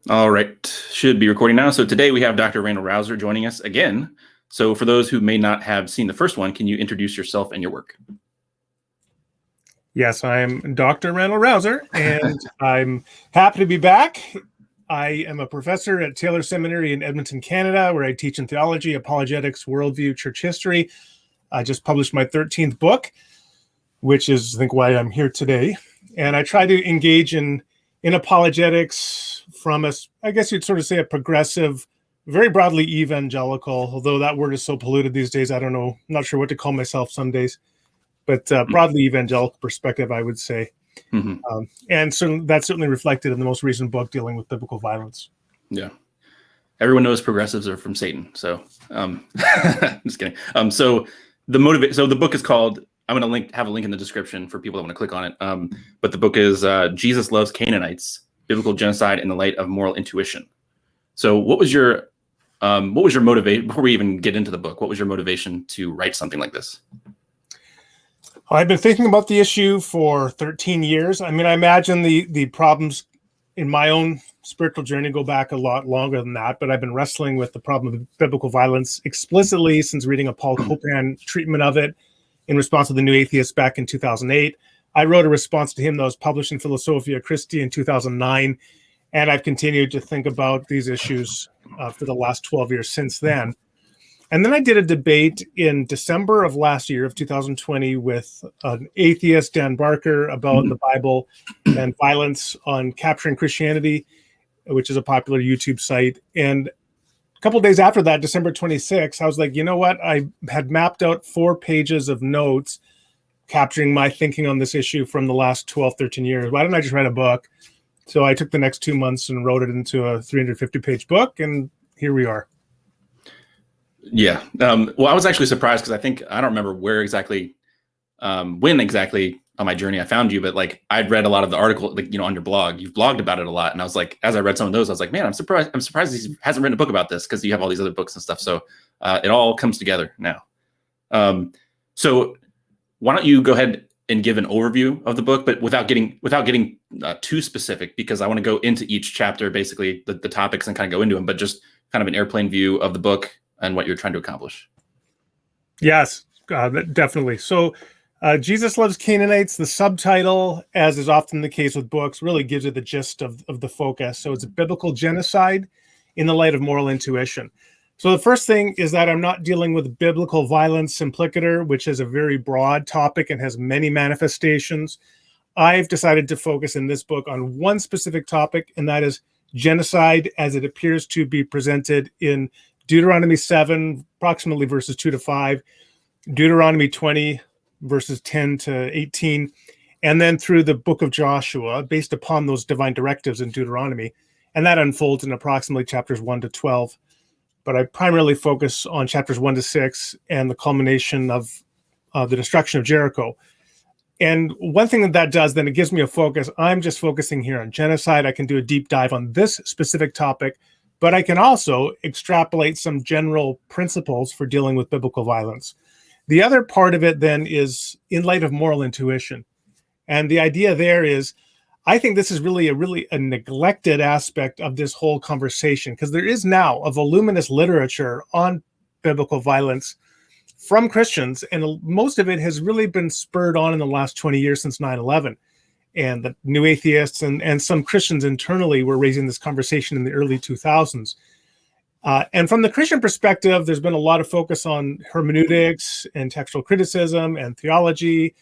All right, should be recording now. So today we have Dr. Randall Rouser joining us again. So for those who may not have seen the first one, can you introduce yourself and your work? Yes, I'm Dr. Randall Rouser, and I'm happy to be back. I am a professor at Taylor Seminary in Edmonton, Canada, where I teach in theology, apologetics, worldview, church history. I just published my 13th book, which is, I think, why I'm here today. And I try to engage in apologetics from I guess you'd sort of say a progressive, very broadly evangelical, although that word is so polluted these days, I don't know, I'm not sure what to call myself some days, but broadly evangelical perspective, I would say. Mm-hmm. And that's certainly reflected in the most recent book dealing with biblical violence. Yeah. Everyone knows progressives are from Satan. So just kidding. So the book is called, I'm going to have a link in the description for people that want to click on it. But the book is Jesus Loves Canaanites, Biblical Genocide in the Light of Moral Intuition. So what was your motivation, before we even get into the book, what was your motivation to write something like this? I've been thinking about the issue for 13 years. I mean, I imagine the problems in my own spiritual journey go back a lot longer than that, but I've been wrestling with the problem of biblical violence explicitly since reading a Paul Copan treatment of it in response to the New Atheist back in 2008. I wrote a response to him that was published in Philosophia Christi in 2009, and I've continued to think about these issues for the last 12 years since then. And then I did a debate in December of last year, of 2020, with an atheist, Dan Barker, about the Bible and violence on Capturing Christianity, which is a popular YouTube site. And a couple of days after that, December 26th, I was like, you know what? I had mapped out 4 pages of notes capturing my thinking on this issue from the last 12, 13 years. Why don't I just write a book? So I took the next 2 months and wrote it into a 350-page book, and here we are. Yeah. Well, I was actually surprised because I don't remember where exactly, when exactly on my journey I found you, but like I'd read a lot of the article, like, on your blog, you've blogged about it a lot. And I was like, as I read some of those, I was like, man, I'm surprised he hasn't written a book about this because you have all these other books and stuff. So it all comes together now. So why don't you go ahead and give an overview of the book, but without getting too specific, because I want to go into each chapter, basically the topics and kind of go into them, but just kind of an airplane view of the book and what you're trying to accomplish. Yes, definitely. So Jesus Loves Canaanites, the subtitle, as is often the case with books, really gives you the gist of the focus. So it's a biblical genocide in the light of moral intuition. So the first thing is that I'm not dealing with biblical violence implicator, which is a very broad topic and has many manifestations. I've decided to focus in this book on one specific topic, and that is genocide as it appears to be presented in Deuteronomy 7, approximately verses 2 to 5, Deuteronomy 20, verses 10 to 18, and then through the book of Joshua, based upon those divine directives in Deuteronomy. And that unfolds in approximately chapters 1 to 12. But I primarily focus on chapters 1 to 6 and the culmination of the destruction of Jericho. And one thing that does, then it gives me a focus. I'm just focusing here on genocide. I can do a deep dive on this specific topic, but I can also extrapolate some general principles for dealing with biblical violence. The other part of it then is in light of moral intuition. And the idea there is, I think this is really a neglected aspect of this whole conversation, because there is now a voluminous literature on biblical violence from Christians, and most of it has really been spurred on in the last 20 years since 9/11. And the New Atheists and some Christians internally were raising this conversation in the early 2000s. And from the Christian perspective, there's been a lot of focus on hermeneutics and textual criticism and theology.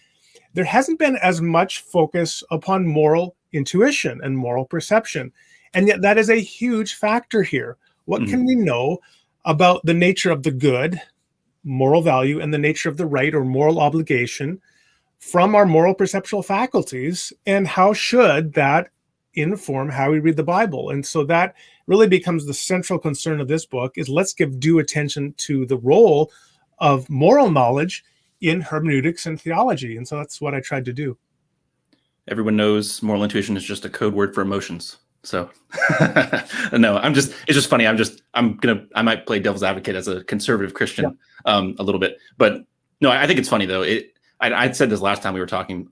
There hasn't been as much focus upon moral intuition and moral perception. And yet that is a huge factor here. What can we know about the nature of the good, moral value, and the nature of the right or moral obligation from our moral perceptual faculties, and how should that inform how we read the Bible? And so that really becomes the central concern of this book, is let's give due attention to the role of moral knowledge in hermeneutics and theology. And so that's what I tried to do. Everyone knows moral intuition is just a code word for emotions. So no, it's just funny. I might play devil's advocate as a conservative Christian a little bit, but no, I think it's funny though. I said this last time we were talking,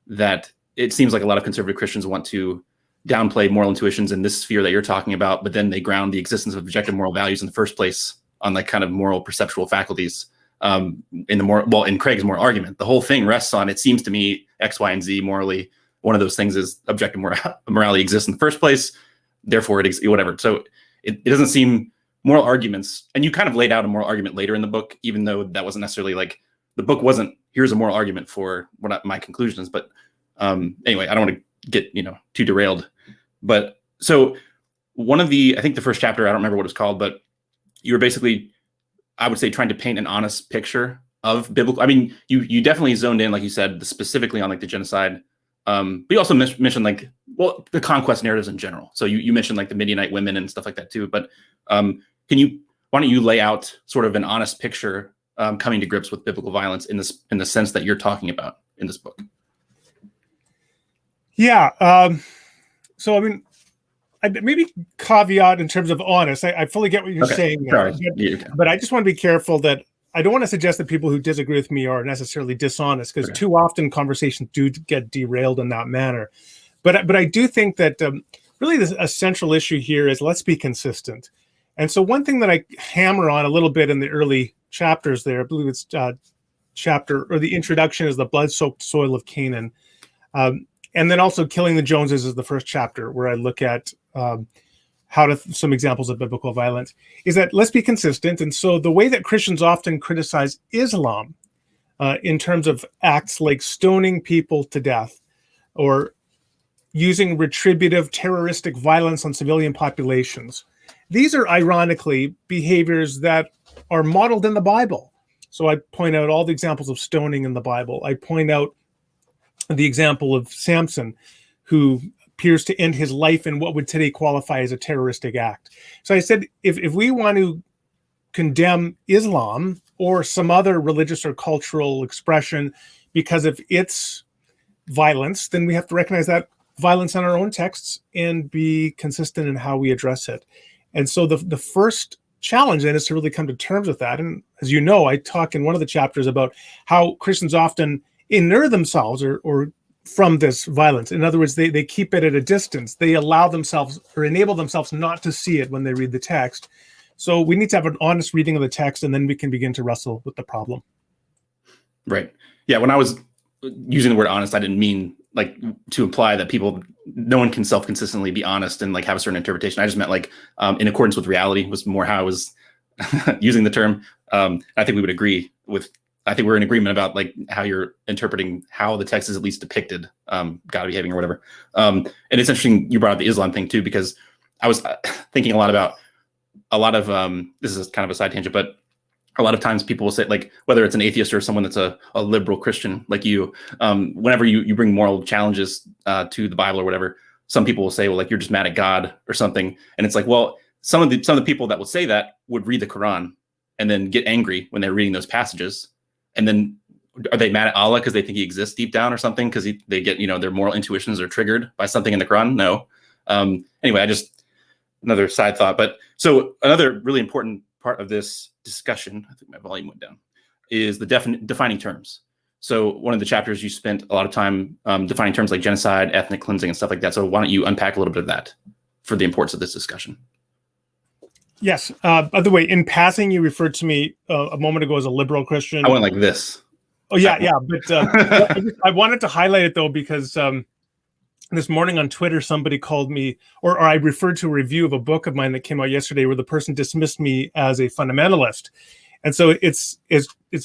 that it seems like a lot of conservative Christians want to downplay moral intuitions in this sphere that you're talking about, but then they ground the existence of objective moral values in the first place on like kind of moral perceptual faculties. In Craig's moral argument, the whole thing rests on, it seems to me, X, Y, and Z morally. One of those things is objective morality exists in the first place, therefore whatever. So it doesn't seem moral arguments, and you kind of laid out a moral argument later in the book, even though that wasn't necessarily like, the book wasn't, here's a moral argument for what my conclusion is. But anyway, I don't want to get too derailed. But so I think the first chapter, I don't remember what it's called, but you were basically, I would say, trying to paint an honest picture of biblical. I mean, you definitely zoned in, like you said, specifically on like the genocide. But you also mentioned like, well, the conquest narratives in general. So you mentioned like the Midianite women and stuff like that too. But why don't you lay out sort of an honest picture, coming to grips with biblical violence in the sense that you're talking about in this book? Yeah. So I mean, maybe caveat in terms of honest. I fully get what you're saying there, but I just want to be careful that I don't want to suggest that people who disagree with me are necessarily dishonest, because too often conversations do get derailed in that manner. But I do think that really a central issue here is, let's be consistent. And so one thing that I hammer on a little bit in the early chapters there, I believe it's the introduction is the blood-soaked soil of Canaan. And then also Killing the Joneses is the first chapter, where I look at some examples of biblical violence, is that let's be consistent. And so the way that Christians often criticize Islam in terms of acts like stoning people to death or using retributive terroristic violence on civilian populations, these are ironically behaviors that are modeled in the Bible. So I point out all the examples of stoning in the Bible. I point out the example of Samson, who appears to end his life in what would today qualify as a terroristic act. So I said, if we want to condemn Islam or some other religious or cultural expression because of its violence, then we have to recognize that violence in our own texts and be consistent in how we address it. And so the first challenge then is to really come to terms with that. And as you know, I talk in one of the chapters about how Christians often inure themselves or from this violence. In other words, they keep it at a distance. They allow themselves or enable themselves not to see it when they read the text. So we need to have an honest reading of the text, and then we can begin to wrestle with the problem. Right. Yeah. When I was using the word honest, I didn't mean like to imply that no one can self-consistently be honest and like have a certain interpretation. I just meant like in accordance with reality was more how I was using the term. I think we would agree with, I think we're in agreement about like how you're interpreting how the text is at least depicted, God behaving or whatever. And it's interesting you brought up the Islam thing too, because I was thinking a lot about this is kind of a side tangent, but a lot of times people will say, like, whether it's an atheist or someone that's a liberal Christian like you, whenever you bring moral challenges to the Bible or whatever, some people will say, well, like, you're just mad at God or something. And it's like, well, some of the people that would say that would read the Quran and then get angry when they're reading those passages. And then are they mad at Allah because they think he exists deep down or something? Because they get, their moral intuitions are triggered by something in the Quran? No. Anyway, another side thought. But so another really important part of this discussion, I think my volume went down, is the defining terms. So one of the chapters you spent a lot of time defining terms like genocide, ethnic cleansing, and stuff like that. So why don't you unpack a little bit of that for the importance of this discussion? Yes. By the way, in passing, you referred to me a moment ago as a liberal Christian. I went like this. Oh, yeah. But I wanted to highlight it, though, because this morning on Twitter, somebody called me, or I referred to a review of a book of mine that came out yesterday where the person dismissed me as a fundamentalist. And so it's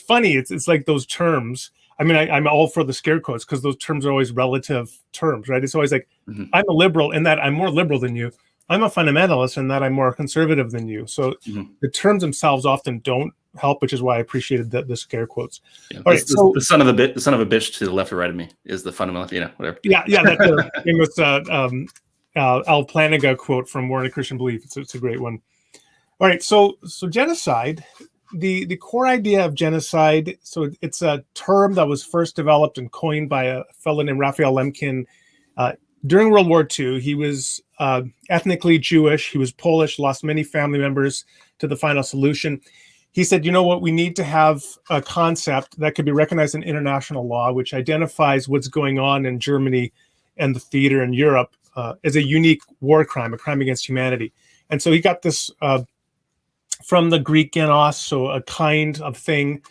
funny. It's like those terms. I mean, I'm all for the scare quotes because those terms are always relative terms, right? It's always like, I'm a liberal in that I'm more liberal than you. I'm a fundamentalist in that I'm more conservative than you. So the terms themselves often don't help, which is why I appreciated the scare quotes. Yeah, all right, so the son of a bitch to the left or right of me is the fundamentalist, whatever. Yeah, that's a famous Al Planiga quote from War and a Christian Belief. It's a great one. All right, so genocide, the core idea of genocide, so it's a term that was first developed and coined by a fellow named Raphael Lemkin during World War II. He was ethnically Jewish. He was Polish, lost many family members to the final solution. He said, you know what, we need to have a concept that could be recognized in international law, which identifies what's going on in Germany and the theater in Europe as a unique war crime, a crime against humanity. And so he got this from the Greek genos, so a kind of thing.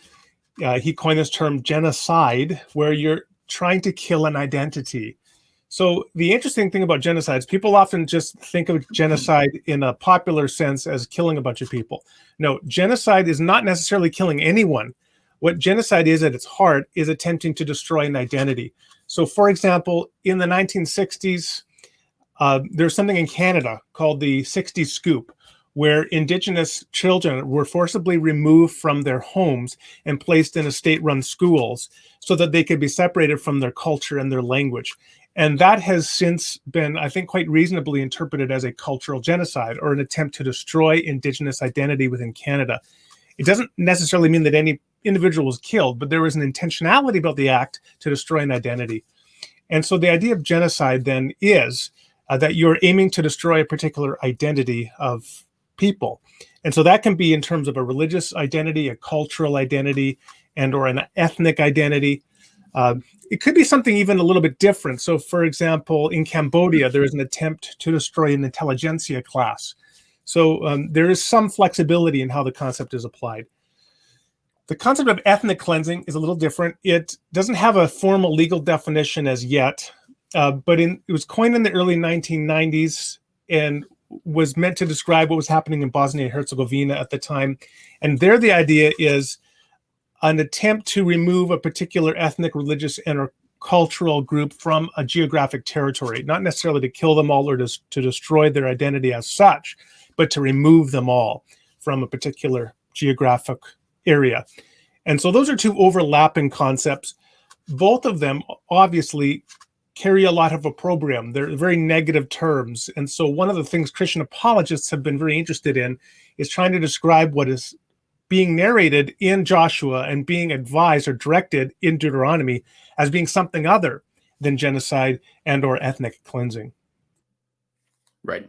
He coined this term genocide, where you're trying to kill an identity. So the interesting thing about genocides, people often just think of genocide in a popular sense as killing a bunch of people. No, genocide is not necessarily killing anyone. What genocide is at its heart is attempting to destroy an identity. So for example, in the 1960s, there's something in Canada called the 60s Scoop, where Indigenous children were forcibly removed from their homes and placed in a state-run schools so that they could be separated from their culture and their language. And that has since been, I think, quite reasonably interpreted as a cultural genocide or an attempt to destroy Indigenous identity within Canada. It doesn't necessarily mean that any individual was killed, but there was an intentionality about the act to destroy an identity. And so the idea of genocide then is that you're aiming to destroy a particular identity of people. And so that can be in terms of a religious identity, a cultural identity, and or an ethnic identity. It could be something even a little bit different. So for example, in Cambodia, there is an attempt to destroy an intelligentsia class. So there is some flexibility in how the concept is applied. The concept of ethnic cleansing is a little different. It doesn't have a formal legal definition as yet, but it was coined in the early 1990s and was meant to describe what was happening in Bosnia and Herzegovina at the time. And there the idea is an attempt to remove a particular ethnic, religious, and or cultural group from a geographic territory, not necessarily to kill them all or to destroy their identity as such, but to remove them all from a particular geographic area. And so those are two overlapping concepts. Both of them obviously carry a lot of opprobrium. They're very negative terms. And so one of the things Christian apologists have been very interested in is trying to describe what is being narrated in Joshua and being advised or directed in Deuteronomy as being something other than genocide and or ethnic cleansing. Right.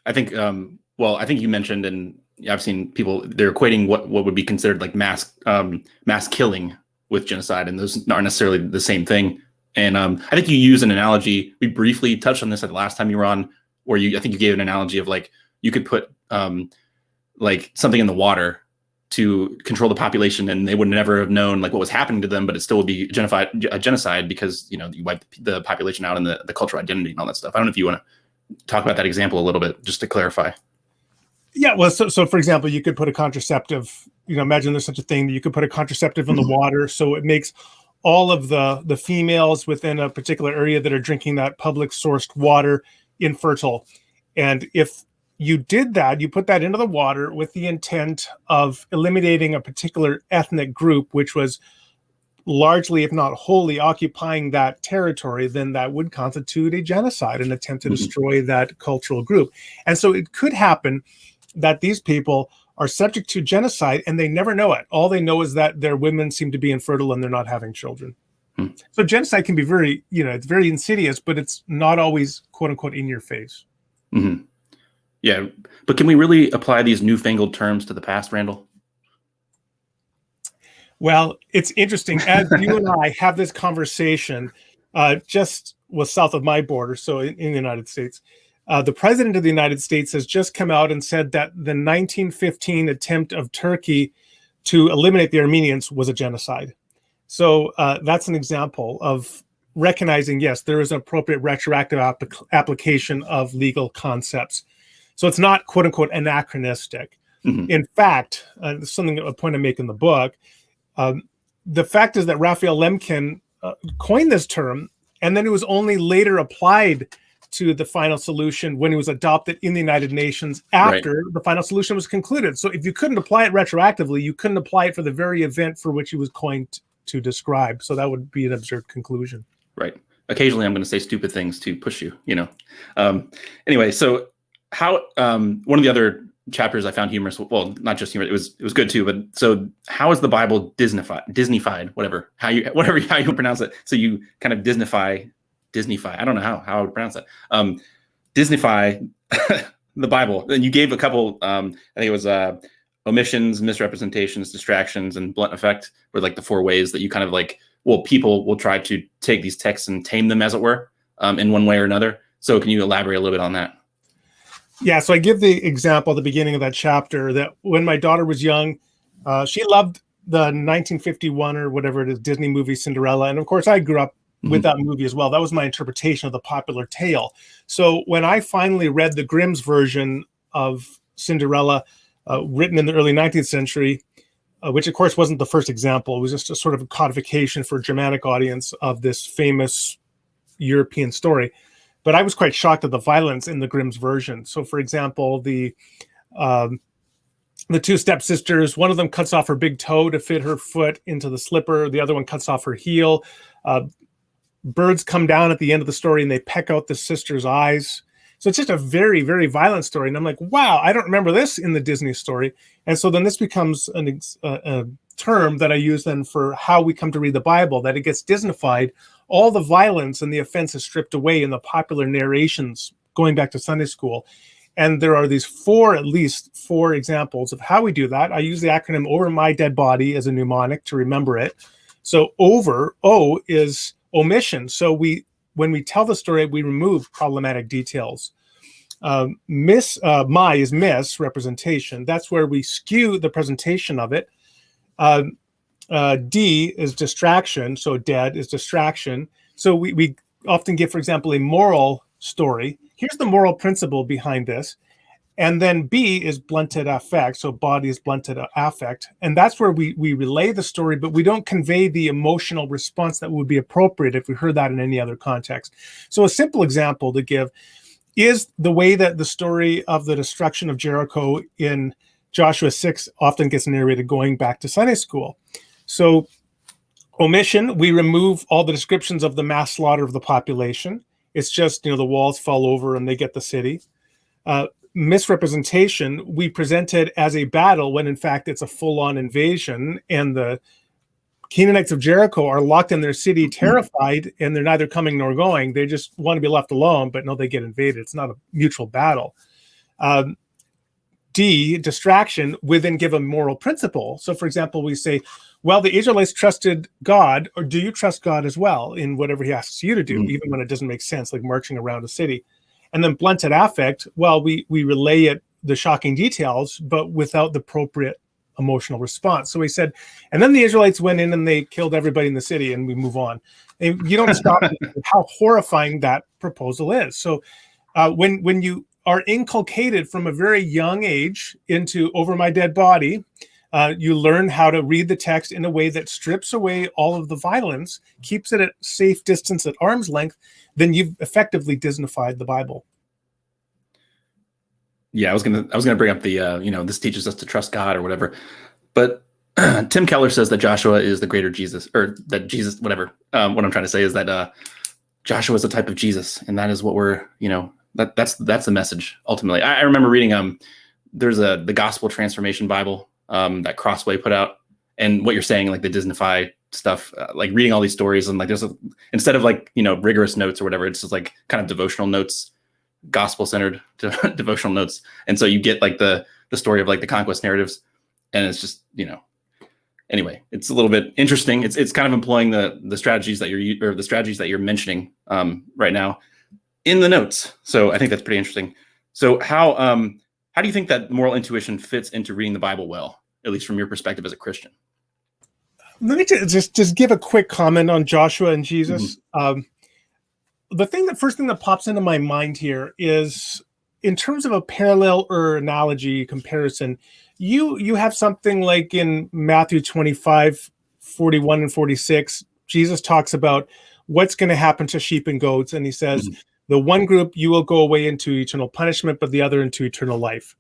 I think, I think you mentioned, and I've seen people, they're equating what would be considered like mass killing with genocide, and those aren't necessarily the same thing. And I think you use an analogy. We briefly touched on this at the last time you were on, where I think you gave an analogy of like, you could put like something in the water to control the population, and they would never have known like what was happening to them, but it still would be a genocide because, you wipe the population out and the cultural identity and all that stuff. I don't know if you want to talk about that example a little bit, just to clarify. Yeah, well, so for example, you could put a contraceptive, imagine there's such a thing that you could put a contraceptive in the water. So it makes all of the females within a particular area that are drinking that public sourced water infertile. And if you did that, you put that into the water with the intent of eliminating a particular ethnic group, which was largely, if not wholly, occupying that territory, then that would constitute a genocide, an attempt to destroy that cultural group. And so it could happen that these people are subject to genocide and they never know it. All they know is that their women seem to be infertile and they're not having children. So genocide can be very, it's very insidious, but it's not always, quote unquote, in your face. Mm-hmm. Yeah, but can we really apply these newfangled terms to the past, Randall? Well, it's interesting. As you and I have this conversation just south of my border, so in the United States, the president of the United States has just come out and said that the 1915 attempt of Turkey to eliminate the Armenians was a genocide. So that's an example of recognizing, yes, there is an appropriate retroactive application of legal concepts. So it's not, quote unquote, anachronistic. Mm-hmm. In fact, a point I make in the book, the fact is that Raphael Lemkin coined this term, and then it was only later applied to the final solution when it was adopted in the United Nations after the final solution was concluded. So if you couldn't apply it retroactively, you couldn't apply it for the very event for which it was coined to describe. So that would be an absurd conclusion. Right. Occasionally I'm going to say stupid things to push you, Anyway, so how one of the other chapters I found humorous, well, not just humorous, it was good too, but so how is the Bible Disneyfied, whatever you pronounce it. So you kind of Disneyfy, I don't know how I would pronounce that. Disneyfy the Bible. And you gave a couple, I think it was omissions, misrepresentations, distractions, and blunt effect were like the four ways that you kind of like, well, people will try to take these texts and tame them, as it were, in one way or another. So can you elaborate a little bit on that? Yeah, so I give the example at the beginning of that chapter that when my daughter was young, she loved the 1951 or whatever it is Disney movie Cinderella, and of course I grew up with that movie as well. That was my interpretation of the popular tale. So when I finally read the Grimm's version of Cinderella, written in the early 19th century, which of course wasn't the first example, it was just a sort of a codification for a Germanic audience of this famous European story. But I was quite shocked at the violence in the Grimm's version. So, for example, the two stepsisters, one of them cuts off her big toe to fit her foot into the slipper. The other one cuts off her heel. Birds come down at the end of the story and they peck out the sister's eyes. So it's just a very, very violent story. And I'm like, wow, I don't remember this in the Disney story. And so then this becomes a term that I use then for how we come to read the Bible, that it gets Disneyfied. All the violence and the offense is stripped away in the popular narrations going back to Sunday school. And there are these at least four examples of how we do that. I use the acronym Over My Dead Body as a mnemonic to remember it. So over, O is omission. So when we tell the story, we remove problematic details. My is miss, representation. That's where we skew the presentation of it. D is distraction. So dead is distraction. So we often give, for example, a moral story. Here's the moral principle behind this. And then B is blunted affect. So body is blunted affect. And that's where we relay the story, but we don't convey the emotional response that would be appropriate if we heard that in any other context. So a simple example to give is the way that the story of the destruction of Jericho in Joshua 6 often gets narrated going back to Sunday school. So omission, we remove all the descriptions of the mass slaughter of the population. It's just, the walls fall over and they get the city. Misrepresentation, we present it as a battle when in fact it's a full-on invasion, and the Canaanites of Jericho are locked in their city, terrified, and they're neither coming nor going. They just want to be left alone, but no, they get invaded. It's not a mutual battle. D, distraction, we then give a moral principle. So, for example, we say, well, the Israelites trusted God, or do you trust God as well in whatever he asks you to do, even when it doesn't make sense, like marching around a city? And then blunted affect, well, we relay it, the shocking details, but without the appropriate emotional response. So he said, and then the Israelites went in and they killed everybody in the city, and we move on. And you don't stop how horrifying that proposal is. So when you are inculcated from a very young age into Over My Dead Body, you learn how to read the text in a way that strips away all of the violence, keeps it at safe distance at arm's length, then you've effectively Disneyfied the Bible. Yeah, I was gonna bring up the this teaches us to trust God or whatever, but Tim Keller says that Joshua is the greater Jesus, or that Jesus, whatever. What I'm trying to say is that Joshua is a type of Jesus, and that is what we're that's the message ultimately. I remember reading there's the Gospel Transformation Bible that Crossway put out, and what you're saying, like the Disneyfy stuff, like reading all these stories, and like instead of rigorous notes or whatever, it's just like kind of devotional notes, gospel centered devotional notes. And so you get like the story of like the conquest narratives, and it's just anyway, it's a little bit interesting. It's kind of employing the strategies that you're mentioning right now in the notes. So I think that's pretty interesting. So how do you think that moral intuition fits into reading the Bible well, at least from your perspective as a Christian? Let me just give a quick comment on Joshua and Jesus. The first thing that pops into my mind here is, in terms of a parallel or analogy comparison, you have something like in Matthew 25, 41 and 46, Jesus talks about what's going to happen to sheep and goats. And he says, the one group you will go away into eternal punishment, but the other into eternal life.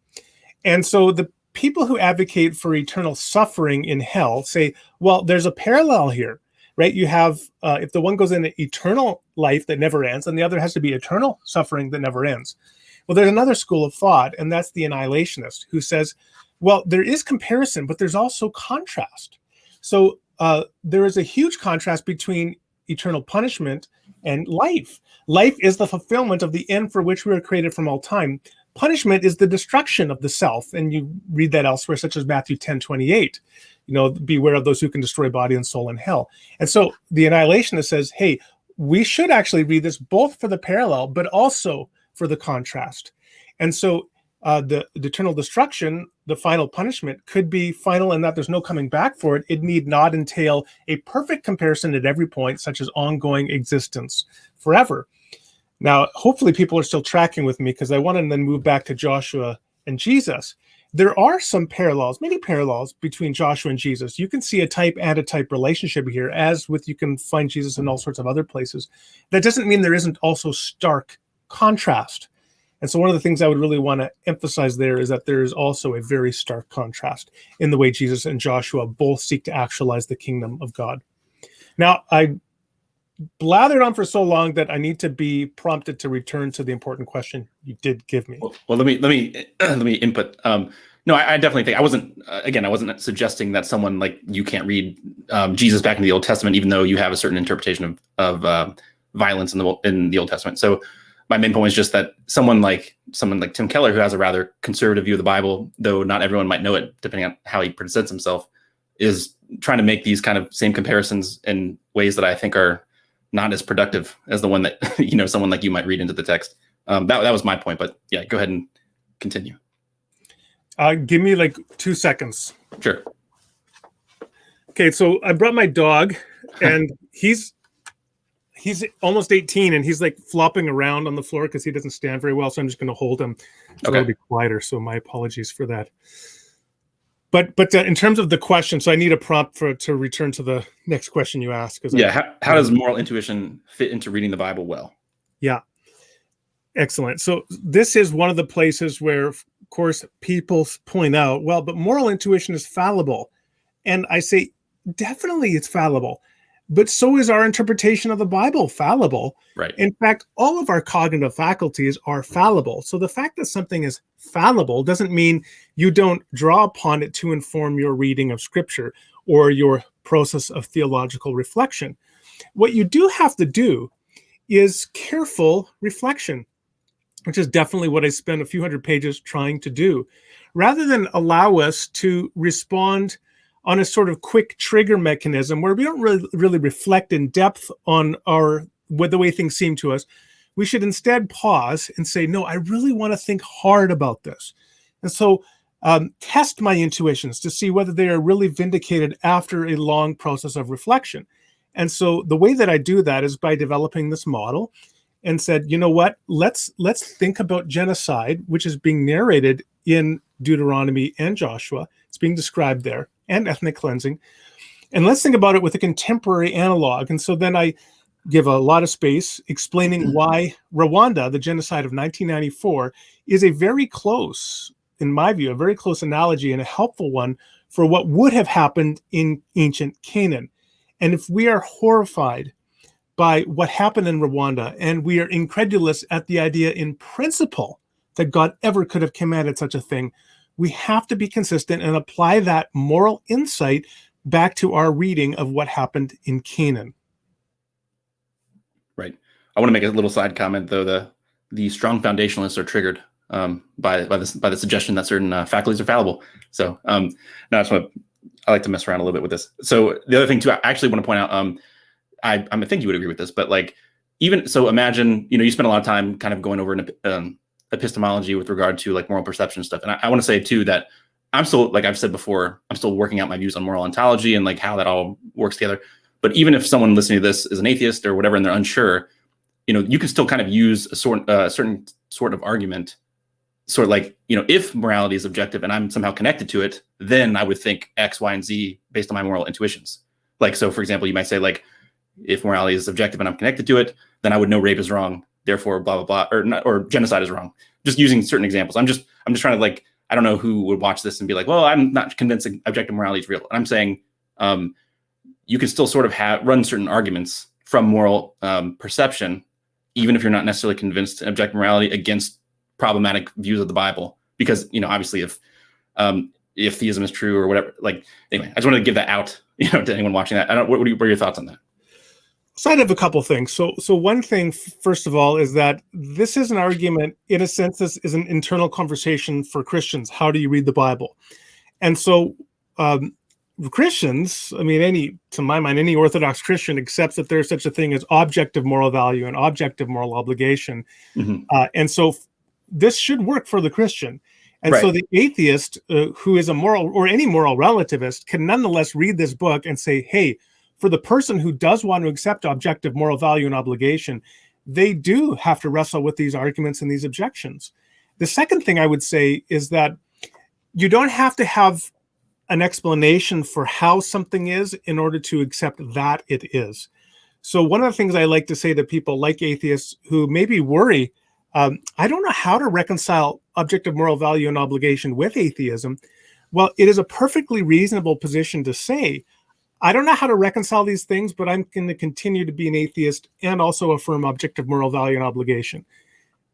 And so the people who advocate for eternal suffering in hell say, well, there's a parallel here, right? You have, if the one goes into eternal life that never ends, and the other has to be eternal suffering that never ends. Well, there's another school of thought, and that's the annihilationist, who says, well, there is comparison, but there's also contrast. So there is a huge contrast between eternal punishment and life. Life is the fulfillment of the end for which we were created from all time. Punishment is the destruction of the self. And you read that elsewhere, such as Matthew 10:28. Beware of those who can destroy body and soul in hell. And so the annihilationist says, hey, we should actually read this both for the parallel, but also for the contrast. And so the eternal destruction, the final punishment, could be final in that there's no coming back for it. It need not entail a perfect comparison at every point, such as ongoing existence forever. Now, hopefully people are still tracking with me, because I want to then move back to Joshua and Jesus. There are some parallels, many parallels between Joshua and Jesus. You can see a type and a type relationship here, as with you can find Jesus in all sorts of other places. That doesn't mean there isn't also stark contrast. And so one of the things I would really want to emphasize there is that there is also a very stark contrast in the way Jesus and Joshua both seek to actualize the kingdom of God. Now, I blathered on for so long that I need to be prompted to return to the important question you did give me. Well, let me input. No, I definitely think I wasn't. Again, I wasn't suggesting that someone like you can't read Jesus back in the Old Testament, even though you have a certain interpretation of violence in the Old Testament. So my main point was just that someone like Tim Keller, who has a rather conservative view of the Bible, though not everyone might know it, depending on how he presents himself, is trying to make these kind of same comparisons in ways that I think are not as productive as the one that someone like you might read into the text. That was my point, but yeah, go ahead and continue. Give me like 2 seconds. Sure. Okay, so I brought my dog, and he's almost 18, and he's like flopping around on the floor because he doesn't stand very well. So I'm just going to hold him. So Okay. it'll be quieter. So my apologies for that. But in terms of the question, so I need a prompt to return to the next question you asked. How does moral intuition fit into reading the Bible well? Yeah. Excellent. So this is one of the places where, of course, people point out, well, but moral intuition is fallible. And I say, definitely it's fallible. But so is our interpretation of the Bible fallible. Right. In fact, all of our cognitive faculties are fallible. So the fact that something is fallible doesn't mean you don't draw upon it to inform your reading of Scripture or your process of theological reflection. What you do have to do is careful reflection, which is definitely what I spent a few hundred pages trying to do, rather than allow us to respond on a sort of quick trigger mechanism where we don't really reflect in depth on the way things seem to us. We should instead pause and say, no, I really want to think hard about this. And so test my intuitions to see whether they are really vindicated after a long process of reflection. And so the way that I do that is by developing this model and said, you know what, let's think about genocide, which is being narrated in Deuteronomy and Joshua. It's being described there, and ethnic cleansing. And let's think about it with a contemporary analog. And so then I give a lot of space explaining why Rwanda, the genocide of 1994, is a very close, in my view, a very close analogy and a helpful one for what would have happened in ancient Canaan. And if we are horrified by what happened in Rwanda, and we are incredulous at the idea in principle that God ever could have commanded such a thing, we have to be consistent and apply that moral insight back to our reading of what happened in Canaan. Right. I want to make a little side comment, though. The strong foundationalists are triggered by the suggestion that certain faculties are fallible. So I like to mess around a little bit with this. So the other thing too, I actually want to point out, I think you would agree with this, but like even so, imagine you spend a lot of time kind of going over an epistemology with regard to like moral perception stuff. And I want to say too that I'm still, like I've said before, I'm still working out my views on moral ontology and like how that all works together. But even if someone listening to this is an atheist or whatever, and they're unsure, you can still kind of use a certain sort of argument, sort of like, if morality is objective and I'm somehow connected to it, then I would think X, Y, and Z based on my moral intuitions. Like, so for example, you might say like, if morality is objective and I'm connected to it, then I would know rape is wrong. Therefore, blah, blah, blah, or genocide is wrong. Just using certain examples. I'm just trying to like, I don't know who would watch this and be like, well, I'm not convinced objective morality is real. And I'm saying you can still sort of run certain arguments from moral perception, even if you're not necessarily convinced in objective morality against problematic views of the Bible. Because, obviously if theism is true or whatever, like, anyway, I just wanted to give that out, to anyone watching that. What are your thoughts on that? So I'd have a couple things. So one thing, first of all, is that this is an argument, in a sense, this is an internal conversation for Christians. How do you read the Bible? And so Christians, I mean, to my mind, any Orthodox Christian accepts that there's such a thing as objective moral value and objective moral obligation. Hmm. And so this should work for the Christian. And Right. so the atheist who is a moral or any moral relativist can nonetheless read this book and say, hey, for the person who does want to accept objective moral value and obligation, they do have to wrestle with these arguments and these objections. The second thing I would say is that you don't have to have an explanation for how something is in order to accept that it is. So one of the things I like to say to people like atheists who maybe worry, I don't know how to reconcile objective moral value and obligation with atheism. Well, it is a perfectly reasonable position to say, I don't know how to reconcile these things, but I'm going to continue to be an atheist and also affirm objective moral value and obligation.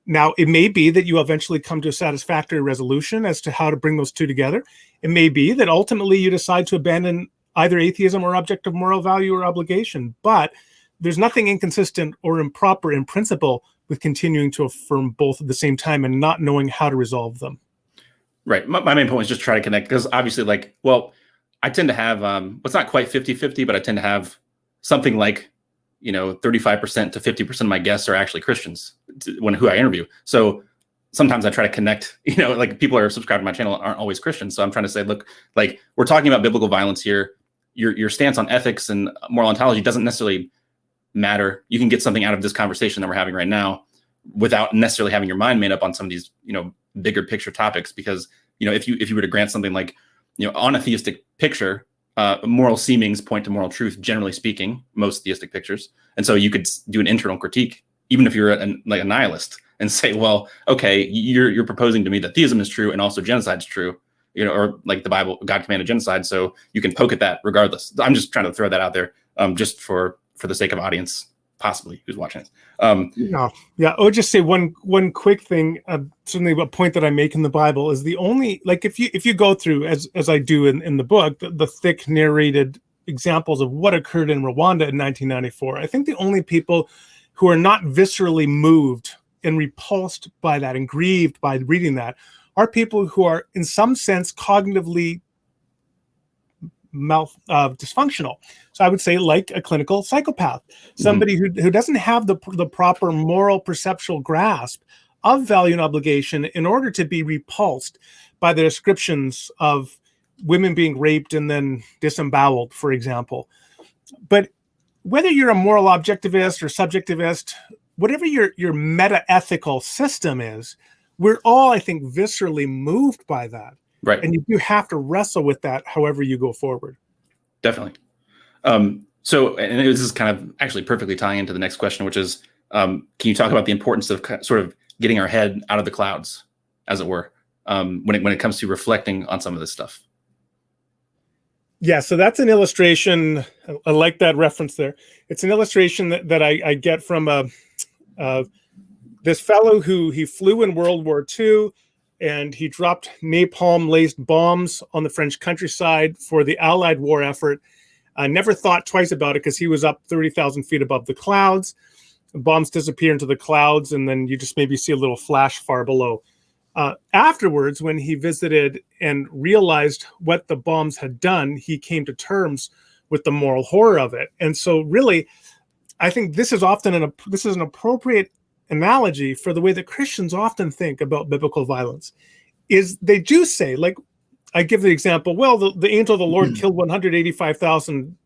Now, it may be that you eventually come to a satisfactory resolution as to how to bring those two together. It may be that ultimately you decide to abandon either atheism or objective moral value or obligation, but there's nothing inconsistent or improper in principle with continuing to affirm both at the same time and not knowing how to resolve them. Right. My main point was just try to connect, because obviously, like, well, I tend to have, it's not quite 50-50, but I tend to have something like, 35% to 50% of my guests are actually Christians who I interview. So sometimes I try to connect, like people are subscribed to my channel aren't always Christians. So I'm trying to say, look, like we're talking about biblical violence here. Your stance on ethics and moral ontology doesn't necessarily matter. You can get something out of this conversation that we're having right now without necessarily having your mind made up on some of these, bigger picture topics. Because, if you were to grant something like, on a theistic picture, moral seemings point to moral truth, generally speaking, most theistic pictures. And so you could do an internal critique, even if you're a nihilist, and say, well, okay, you're proposing to me that theism is true and also genocide is true, or like the Bible, God commanded genocide. So you can poke at that regardless. I'm just trying to throw that out there, just for the sake of audience, possibly, who's watching this. Yeah. I would just say one quick thing. Certainly, a point that I make in the Bible is the only, like, if you go through as I do in the book, the thick narrated examples of what occurred in Rwanda in 1994. I think the only people who are not viscerally moved and repulsed by that and grieved by reading that are people who are, in some sense, cognitively dysfunctional. So I would say like a clinical psychopath, somebody who doesn't have the proper moral perceptual grasp of value and obligation in order to be repulsed by the descriptions of women being raped and then disemboweled, for example. But whether you're a moral objectivist or subjectivist, whatever your meta-ethical system is, we're all, I think, viscerally moved by that. Right. And you have to wrestle with that however you go forward. Definitely. So, and this is kind of actually perfectly tying into the next question, which is, can you talk about the importance of sort of getting our head out of the clouds, as it were, when it comes to reflecting on some of this stuff? Yeah, so that's an illustration. I like that reference there. It's an illustration that I get from this fellow who he flew in World War II, and he dropped napalm-laced bombs on the French countryside for the Allied war effort. I never thought twice about it because he was up 30,000 feet above the clouds. The bombs disappear into the clouds, and then you just maybe see a little flash far below. Afterwards, when he visited and realized what the bombs had done, he came to terms with the moral horror of it. And so really, I think this is often this is an appropriate analogy for the way that Christians often think about biblical violence. Is they do say, like, I give the example, well, the angel of the Lord killed 185,000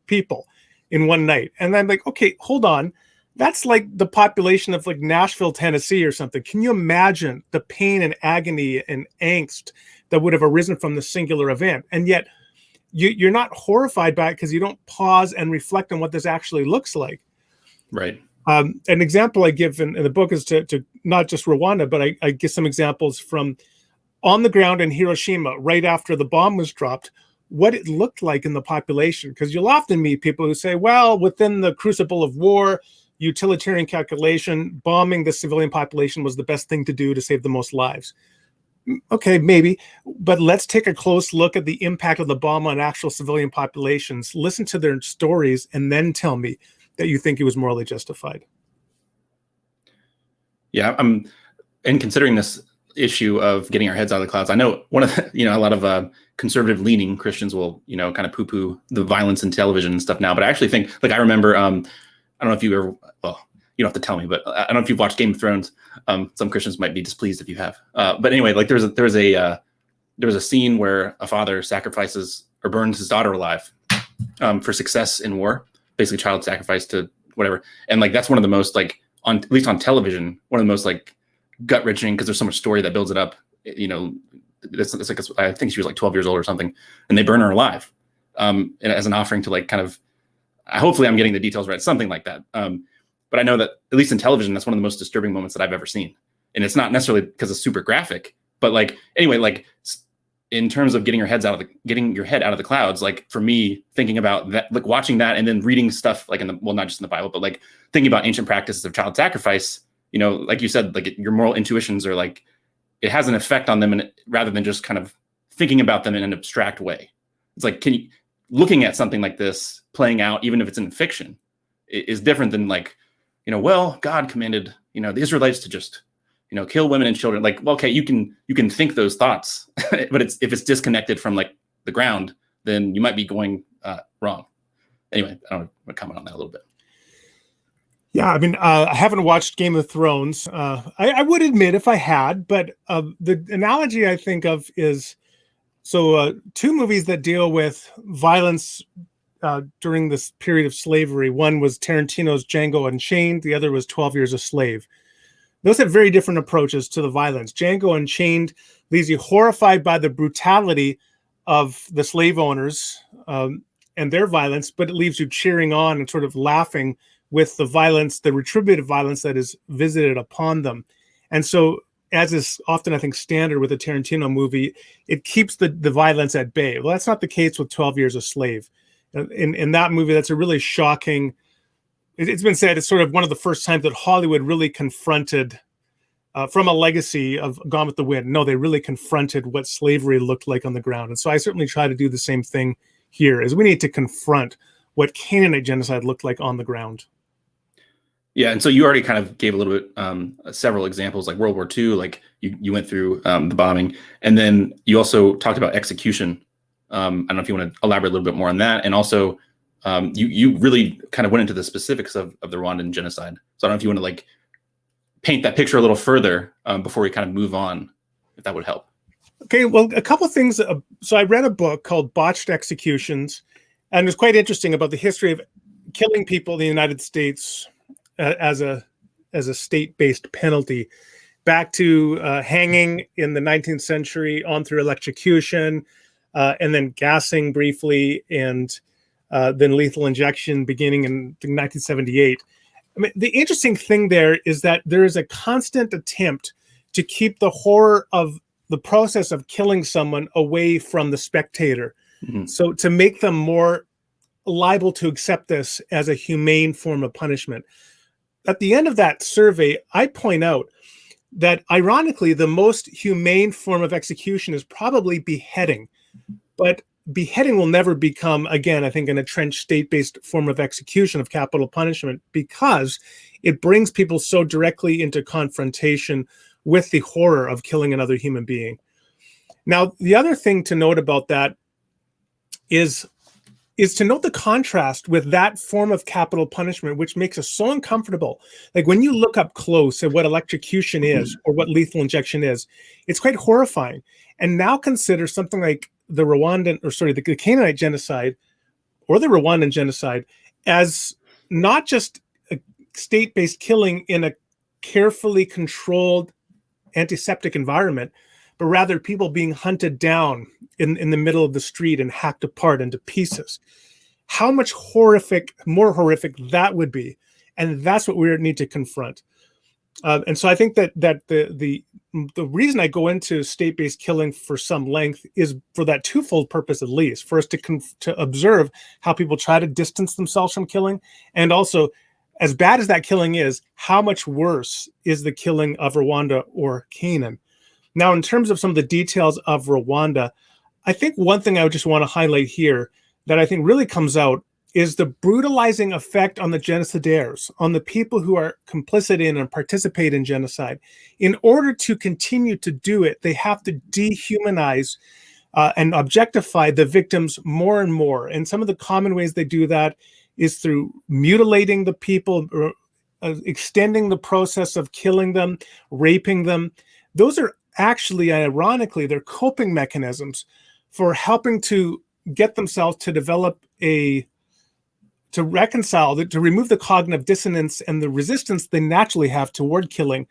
people in one night. And I'm like, okay, hold on. That's like the population of like Nashville, Tennessee or something. Can you imagine the pain and agony and angst that would have arisen from the singular event? And yet you're not horrified by it because you don't pause and reflect on what this actually looks like. Right. An example I give in the book is to not just Rwanda, but I give some examples from on the ground in Hiroshima right after the bomb was dropped, what it looked like in the population. Because you'll often meet people who say, well, within the crucible of war, utilitarian calculation, bombing the civilian population was the best thing to do to save the most lives. Okay, maybe, but let's take a close look at the impact of the bomb on actual civilian populations, listen to their stories, and then tell me that you think it was morally justified. Yeah, I'm in considering this issue of getting our heads out of the clouds. I know one of the, a lot of conservative leaning Christians will, kind of poo-poo the violence in television and stuff now. But I actually think, like, I remember, I don't know if you ever, well, you don't have to tell me, but I don't know if you've watched Game of Thrones. Some Christians might be displeased if you have. But anyway, like there was a scene where a father sacrifices or burns his daughter alive for success in war, basically child sacrifice to whatever. And like that's one of the most, like, at least on television, one of the most like gut wrenching, because there's so much story that builds it up. It's like I think she was like 12 years old or something, and they burn her alive and as an offering to, like, kind of. Hopefully, I'm getting the details right. Something like that. But I know that at least in television, that's one of the most disturbing moments that I've ever seen, and it's not necessarily because it's super graphic, but like anyway, like in terms of getting your head out of the clouds, like for me, thinking about that, like watching that, and then reading stuff like not just in the Bible, but like thinking about ancient practices of child sacrifice. Like you said, like your moral intuitions are like it has an effect on them, and rather than just kind of thinking about them in an abstract way, it's like looking at something like this playing out, even if it's in fiction, is different than like, well, God commanded, the Israelites to just, kill women and children. Like, well, okay, you can think those thoughts, but if it's disconnected from like the ground, then you might be going wrong. Anyway, I don't want to comment on that a little bit. Yeah, I mean, I haven't watched Game of Thrones. I would admit if I had, but the analogy I think of is, two movies that deal with violence during this period of slavery. One was Tarantino's Django Unchained. The other was 12 Years a Slave. Those have very different approaches to the violence. Django Unchained leaves you horrified by the brutality of the slave owners and their violence, but it leaves you cheering on and sort of laughing with the violence, the retributive violence that is visited upon them. And so, as is often, I think, standard with a Tarantino movie, it keeps the violence at bay. Well, that's not the case with 12 Years a Slave. In that movie, that's a really shocking. It's been said it's sort of one of the first times that Hollywood really confronted, from a legacy of Gone with the Wind. No, they really confronted what slavery looked like on the ground. And so I certainly try to do the same thing here, is we need to confront what Canaanite genocide looked like on the ground. Yeah, and so you already kind of gave a little bit, several examples, like World War II, like you went through the bombing, and then you also talked about execution. I don't know if you want to elaborate a little bit more on that, and also you really kind of went into the specifics of the Rwandan genocide. So I don't know if you want to like paint that picture a little further before we kind of move on, if that would help. Okay, well, a couple of things. So I read a book called Botched Executions, and it was quite interesting about the history of killing people in the United States as a state-based penalty, back to hanging in the 19th century on through electrocution, and then gassing briefly, and then lethal injection beginning in 1978. I mean, the interesting thing there is that there is a constant attempt to keep the horror of the process of killing someone away from the spectator. Mm-hmm. So to make them more liable to accept this as a humane form of punishment. At the end of that survey, I point out that ironically, the most humane form of execution is probably beheading. But beheading will never become, again, I think, an entrenched state-based form of execution of capital punishment, because it brings people so directly into confrontation with the horror of killing another human being. Now, the other thing to note about that is to note the contrast with that form of capital punishment, which makes us so uncomfortable. Like when you look up close at what electrocution is or what lethal injection is, it's quite horrifying. And now consider something like the Canaanite genocide or the Rwandan genocide as not just a state-based killing in a carefully controlled antiseptic environment, but rather people being hunted down in the middle of the street and hacked apart into pieces. How much more horrific that would be. And that's what we need to confront. And so I think that the reason I go into state-based killing for some length is for that twofold purpose, at least. First, to observe how people try to distance themselves from killing, and also, as bad as that killing is, how much worse is the killing of Rwanda or Canaan? Now, in terms of some of the details of Rwanda, I think one thing I would just want to highlight here that I think really comes out is the brutalizing effect on the genocidaires, on the people who are complicit in and participate in genocide. In order to continue to do it, they have to dehumanize and objectify the victims more and more. And some of the common ways they do that is through mutilating the people, or extending the process of killing them, raping them. Those are actually, ironically, they're coping mechanisms for helping to get themselves to develop to reconcile, to remove the cognitive dissonance and the resistance they naturally have toward killing.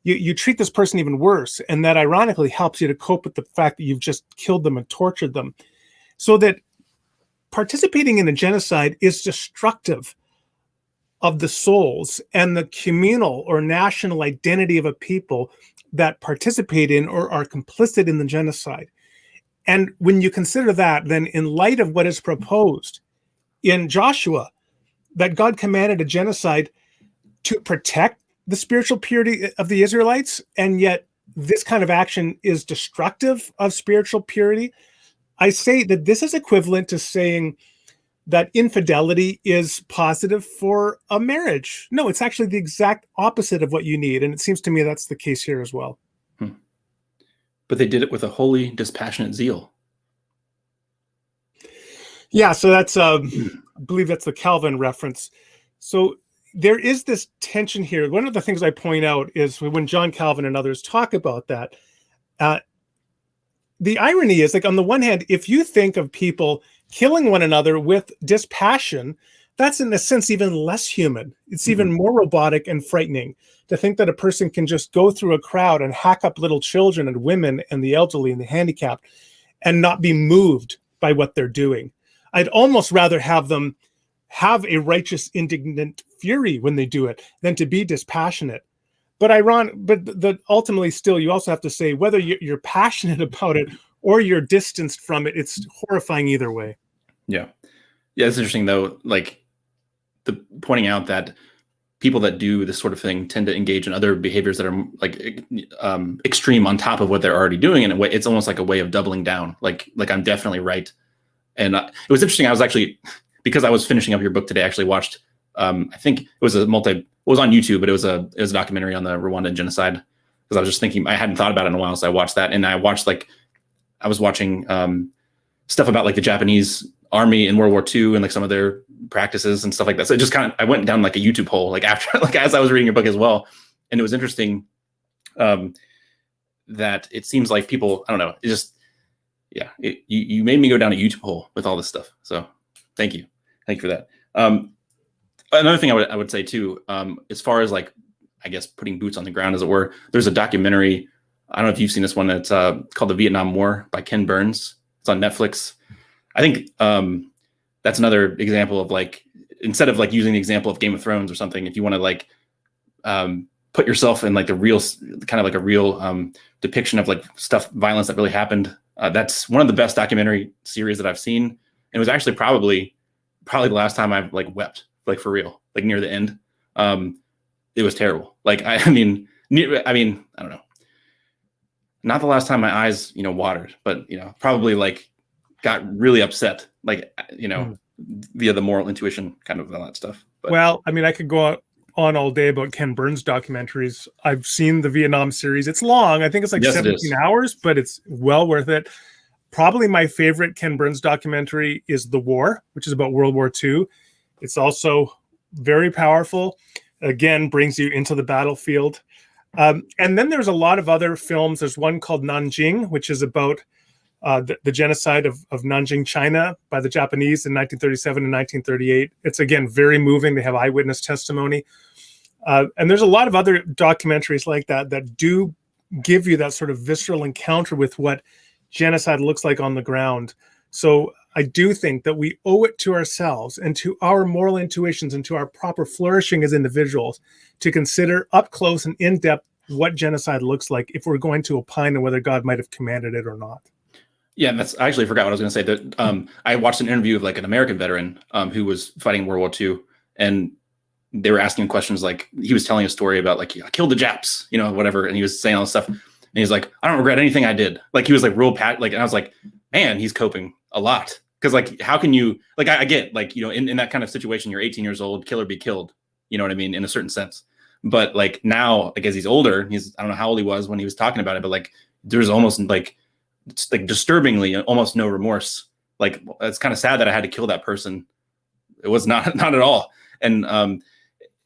You treat this person even worse, and that ironically helps you to cope with the fact that you've just killed them and tortured them. So that participating in a genocide is destructive of the souls and the communal or national identity of a people that participate in or are complicit in the genocide. And when you consider that, then in light of what is proposed in Joshua, that God commanded a genocide to protect the spiritual purity of the Israelites, and yet this kind of action is destructive of spiritual purity, I say that this is equivalent to saying that infidelity is positive for a marriage. No, it's actually the exact opposite of what you need. And it seems to me that's the case here as well. But they did it with a holy, dispassionate zeal. Yeah, so that's, I believe that's the Calvin reference. So there is this tension here. One of the things I point out is when John Calvin and others talk about that, the irony is, like, on the one hand, if you think of people killing one another with dispassion, that's in a sense even less human. It's even more robotic and frightening to think that a person can just go through a crowd and hack up little children and women and the elderly and the handicapped and not be moved by what they're doing. I'd almost rather have them have a righteous, indignant fury when they do it than to be dispassionate. But ultimately still, you also have to say whether you're passionate about it or you're distanced from it, it's horrifying either way. Yeah. Yeah, it's interesting though, like the pointing out that people that do this sort of thing tend to engage in other behaviors that are like extreme on top of what they're already doing. In a way, it's almost like a way of doubling down. Like I'm definitely right. And it was interesting. I was actually, because I was finishing up your book today, I actually watched, I think it was it was on YouTube, but it was a documentary on the Rwandan genocide. Because I was just thinking, I hadn't thought about it in a while. So I watched that, and I was watching stuff about like the Japanese army in World War II and like some of their practices and stuff like that. So it just I went down like a YouTube hole, like after, like as I was reading your book as well. And it was interesting that it seems like people, I don't know, it just, yeah, you made me go down a YouTube hole with all this stuff. So thank you. Thank you for that. Another thing I would say too, as far as like, I guess putting boots on the ground as it were, there's a documentary, I don't know if you've seen this one, that's called The Vietnam War by Ken Burns. It's on Netflix. I think that's another example of like, instead of like using the example of Game of Thrones or something, if you want to like put yourself in like the real, kind of like a real depiction of like violence that really happened, that's one of the best documentary series that I've seen. And it was actually probably the last time I've like wept, like for real, like near the end. It was terrible. Like, I mean, I don't know. Not the last time my eyes, watered, but, probably like got really upset, like, via the moral intuition kind of all that stuff. But, well, I mean, I could go on all day about Ken Burns documentaries. I've seen the Vietnam series. It's long. I think it's like 17 hours, but it's well worth it. Probably my favorite Ken Burns documentary is The War, which is about World War II. It's also very powerful. Again, brings you into the battlefield. And then there's a lot of other films. There's one called Nanjing, which is about the genocide of Nanjing, China by the Japanese in 1937 and 1938. It's, again, very moving. They have eyewitness testimony. And there's a lot of other documentaries like that do give you that sort of visceral encounter with what genocide looks like on the ground. So I do think that we owe it to ourselves and to our moral intuitions and to our proper flourishing as individuals to consider up close and in depth what genocide looks like if we're going to opine on whether God might have commanded it or not. Yeah, I actually forgot what I was going to say. That I watched an interview of like an American veteran who was fighting in World War II, and they were asking questions like, he was telling a story about like, I killed the Japs, whatever, and he was saying all this stuff, and he's like, I don't regret anything I did. Like, he was like real and I was like, man, he's coping a lot, Because like, how can you, like, I get, like, in that kind of situation, you're 18 years old, kill or be killed. You know what I mean? In a certain sense. But like now, like as he's older, I don't know how old he was when he was talking about it, but like there's almost like, it's like disturbingly almost no remorse. Like, it's kind of sad that I had to kill that person. It was not at all. And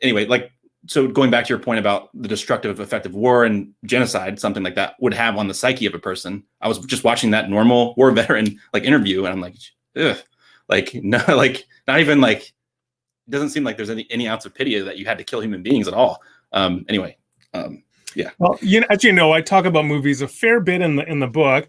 anyway, like, so going back to your point about the destructive effect of war and genocide, something like that would have on the psyche of a person. I was just watching that normal war veteran like interview, and I'm like, ugh, like, no, like, not even like, it doesn't seem like there's any ounce of pity that you had to kill human beings at all. Anyway, yeah. Well, as you know, I talk about movies a fair bit in the book.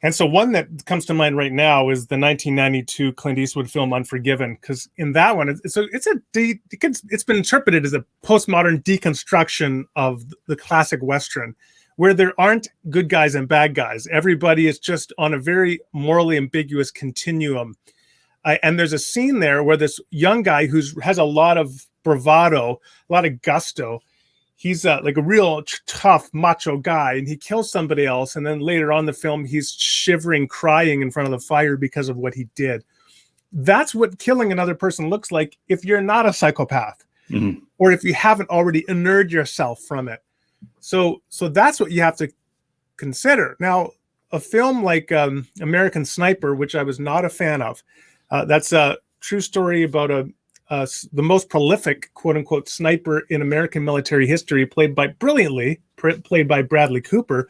And so one that comes to mind right now is the 1992 Clint Eastwood film Unforgiven, because in that one, it's been interpreted as a postmodern deconstruction of the classic Western, where there aren't good guys and bad guys. Everybody is just on a very morally ambiguous continuum. And there's a scene there where this young guy who has a lot of bravado, a lot of gusto, he's like a real tough, macho guy, and he kills somebody else. And then later on in the film, he's shivering, crying in front of the fire because of what he did. That's what killing another person looks like if you're not a psychopath, or if you haven't already inured yourself from it. So that's what you have to consider. Now, a film like American Sniper, which I was not a fan of, that's a true story about the most prolific, quote unquote, sniper in American military history, played by Bradley Cooper.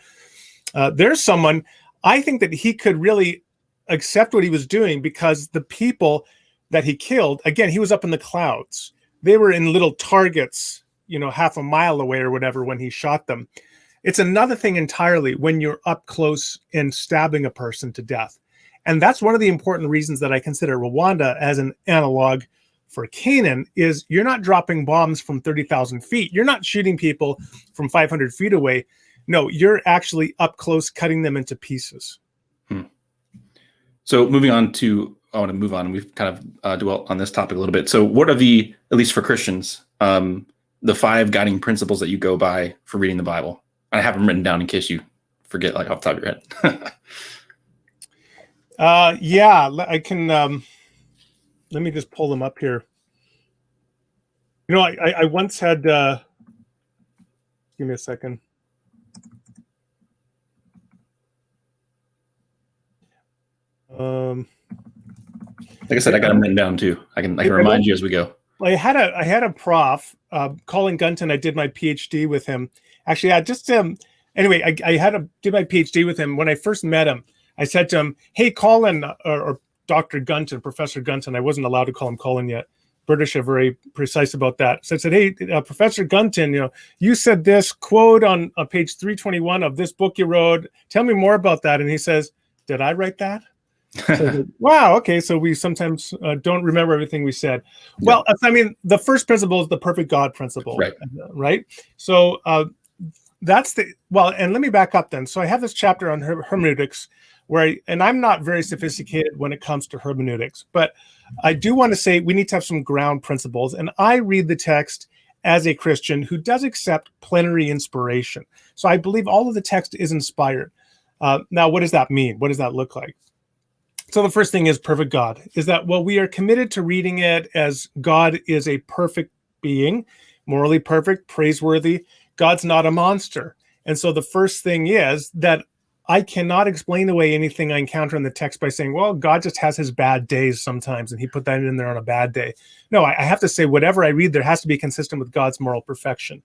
There's someone, I think that he could really accept what he was doing, because the people that he killed, again, he was up in the clouds. They were in little targets, half a mile away or whatever when he shot them. It's another thing entirely when you're up close and stabbing a person to death. And that's one of the important reasons that I consider Rwanda as an analog for Canaan, is you're not dropping bombs from 30,000 feet. You're not shooting people from 500 feet away. No, you're actually up close, cutting them into pieces. So moving on to, I want to move on. We've kind of dwelt on this topic a little bit. So what are the, at least for Christians, the 5 guiding principles that you go by for reading the Bible? I have them written down in case you forget, like off the top of your head. Yeah, I can. Let me just pull them up here. I once had. Give me a second. Like I said, I got them written down too. I can remind you as we go. I had a prof, Colin Gunton. I did my PhD with him. Actually, I just anyway, I did my PhD with him. When I first met him, I said to him, "Hey, Colin," or Dr. Gunton, Professor Gunton. I wasn't allowed to call him Colin yet. British are very precise about that. So I said, "Hey, Professor Gunton, you said this quote on page 321 of this book you wrote. Tell me more about that." And he says, "Did I write that?" So like, wow, okay. So we sometimes don't remember everything we said. Yeah. Well, I mean, the first principle is the perfect God principle, right? So that's and let me back up then. So I have this chapter on hermeneutics and I'm not very sophisticated when it comes to hermeneutics, but I do want to say we need to have some ground principles. And I read the text as a Christian who does accept plenary inspiration. So I believe all of the text is inspired. Now, what does that mean? What does that look like? So the first thing is perfect God, is that, well, we are committed to reading it as God is a perfect being, morally perfect, praiseworthy. God's not a monster. And so the first thing is that I cannot explain away anything I encounter in the text by saying, well, God just has his bad days sometimes, and he put that in there on a bad day. No, I have to say whatever I read, there has to be consistent with God's moral perfection.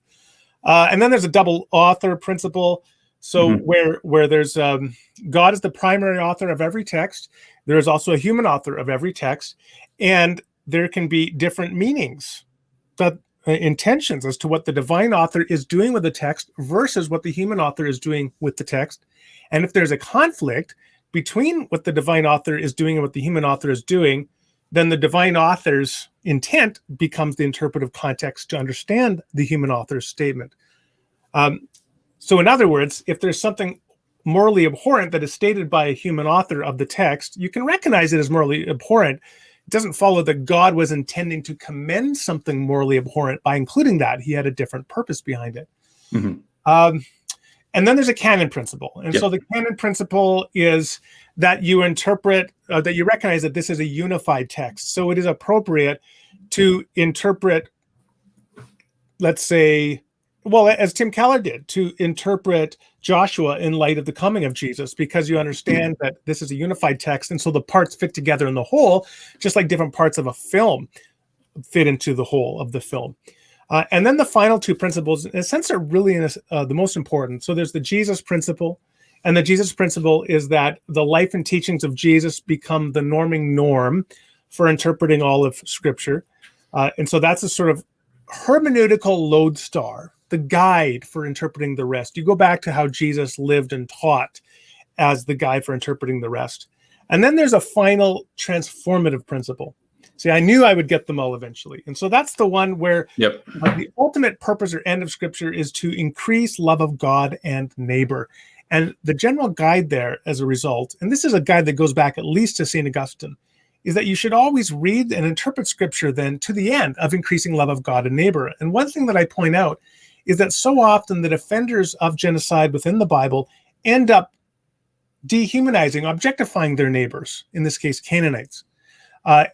And then there's a double author principle. So where there's God is the primary author of every text. There is also a human author of every text, and there can be different meanings, intentions as to what the divine author is doing with the text versus what the human author is doing with the text. And if there's a conflict between what the divine author is doing and what the human author is doing, then the divine author's intent becomes the interpretive context to understand the human author's statement. So in other words, if there's something morally abhorrent that is stated by a human author of the text, you can recognize it as morally abhorrent. It doesn't follow that God was intending to commend something morally abhorrent by including that. He had a different purpose behind it. And then there's a canon principle. And Yep. so the canon principle is that you interpret, that you recognize that this is a unified text. So it is appropriate to interpret, let's say, well, as Tim Keller did, to interpret Joshua in light of the coming of Jesus, because you understand that this is a unified text. And so the parts fit together in the whole, just like different parts of a film fit into the whole of the film. And then the final two principles, in a sense, are really the most important. So there's the Jesus principle. And the Jesus principle is that the life and teachings of Jesus become the norming norm for interpreting all of Scripture. And so that's a sort of hermeneutical lodestar, the guide for interpreting the rest. You go back to how Jesus lived and taught as the guide for interpreting the rest. And then there's a final transformative principle. See, I knew I would get them all eventually. And so that's the one where the ultimate purpose or end of Scripture is to increase love of God and neighbor. And the general guide there as a result, and this is a guide that goes back at least to St. Augustine, is that you should always read and interpret Scripture then to the end of increasing love of God and neighbor. And one thing that I point out is that so often the defenders of genocide within the Bible end up dehumanizing, objectifying their neighbors, in this case, Canaanites.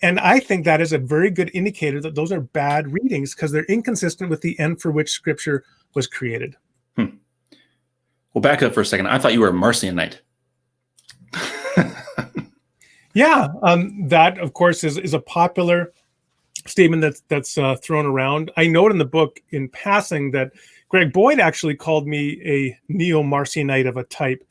And I think that is a very good indicator that those are bad readings because they're inconsistent with the end for which Scripture was created. Well, back up for a second. I thought you were a Marcionite. Yeah, that, of course, is a popular statement that's thrown around. I note in the book in passing that Greg Boyd actually called me a neo-Marcionite of a type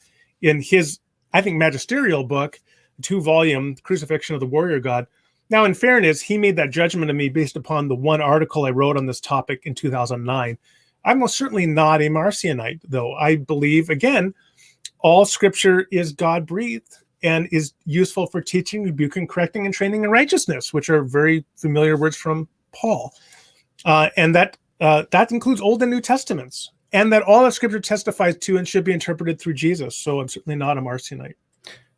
in his, I think, magisterial book, 2-volume Crucifixion of the Warrior God. Now, in fairness, he made that judgment of me based upon the one article I wrote on this topic in 2009. I'm most certainly not a Marcionite, though. I believe, again, all Scripture is God-breathed and is useful for teaching, rebuking, correcting, and training in righteousness, which are very familiar words from Paul. And that includes Old and New Testaments, and that all of Scripture testifies to and should be interpreted through Jesus. So I'm certainly not a Marcionite.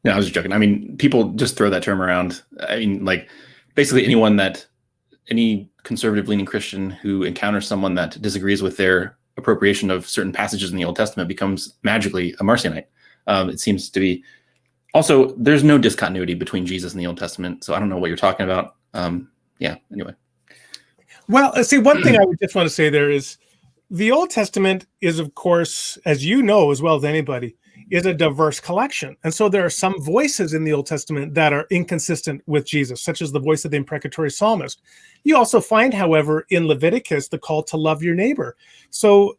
No, I was just joking. I mean, people just throw that term around. I mean, like, basically any conservative-leaning Christian who encounters someone that disagrees with their appropriation of certain passages in the Old Testament becomes magically a Marcionite. It seems to be. Also, there's no discontinuity between Jesus and the Old Testament, so I don't know what you're talking about. Anyway. Well, see, one thing I would just want to say there is the Old Testament is, of course, as you know as well as anybody, is a diverse collection. And so there are some voices in the Old Testament that are inconsistent with Jesus, such as the voice of the imprecatory psalmist. You also find, however, in Leviticus, the call to love your neighbor. So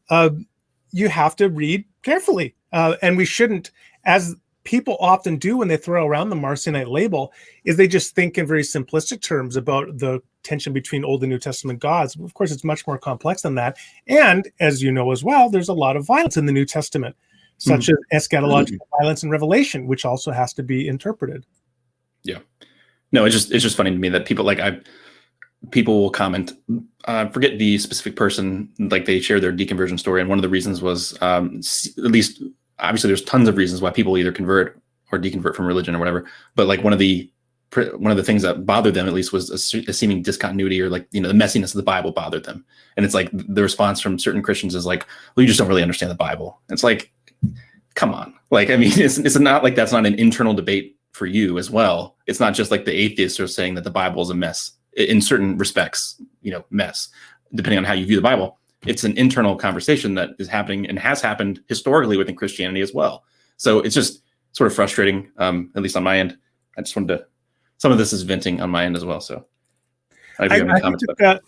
you have to read carefully. And we shouldn't, as people often do when they throw around the Marcionite label, is they just think in very simplistic terms about the tension between Old and New Testament gods. Of course, it's much more complex than that. And as you know as well, there's a lot of violence in the New Testament, such as eschatological violence in Revelation, which also has to be interpreted. Yeah. No, it's just funny to me that people will comment, forget the specific person, like they share their deconversion story. And one of the reasons was, at least, obviously there's tons of reasons why people either convert or deconvert from religion or whatever. But like one of the things that bothered them, at least, was a seeming discontinuity, or like, the messiness of the Bible bothered them. And it's like the response from certain Christians is like, well, you just don't really understand the Bible. It's like, come on. Like, I mean, it's not like that's not an internal debate for you as well. It's not just like the atheists are saying that the Bible is a mess in certain respects, mess, depending on how you view the Bible. It's an internal conversation that is happening and has happened historically within Christianity as well. So it's just sort of frustrating, at least on my end. I just wanted to, some of this is venting on my end as well. So I think that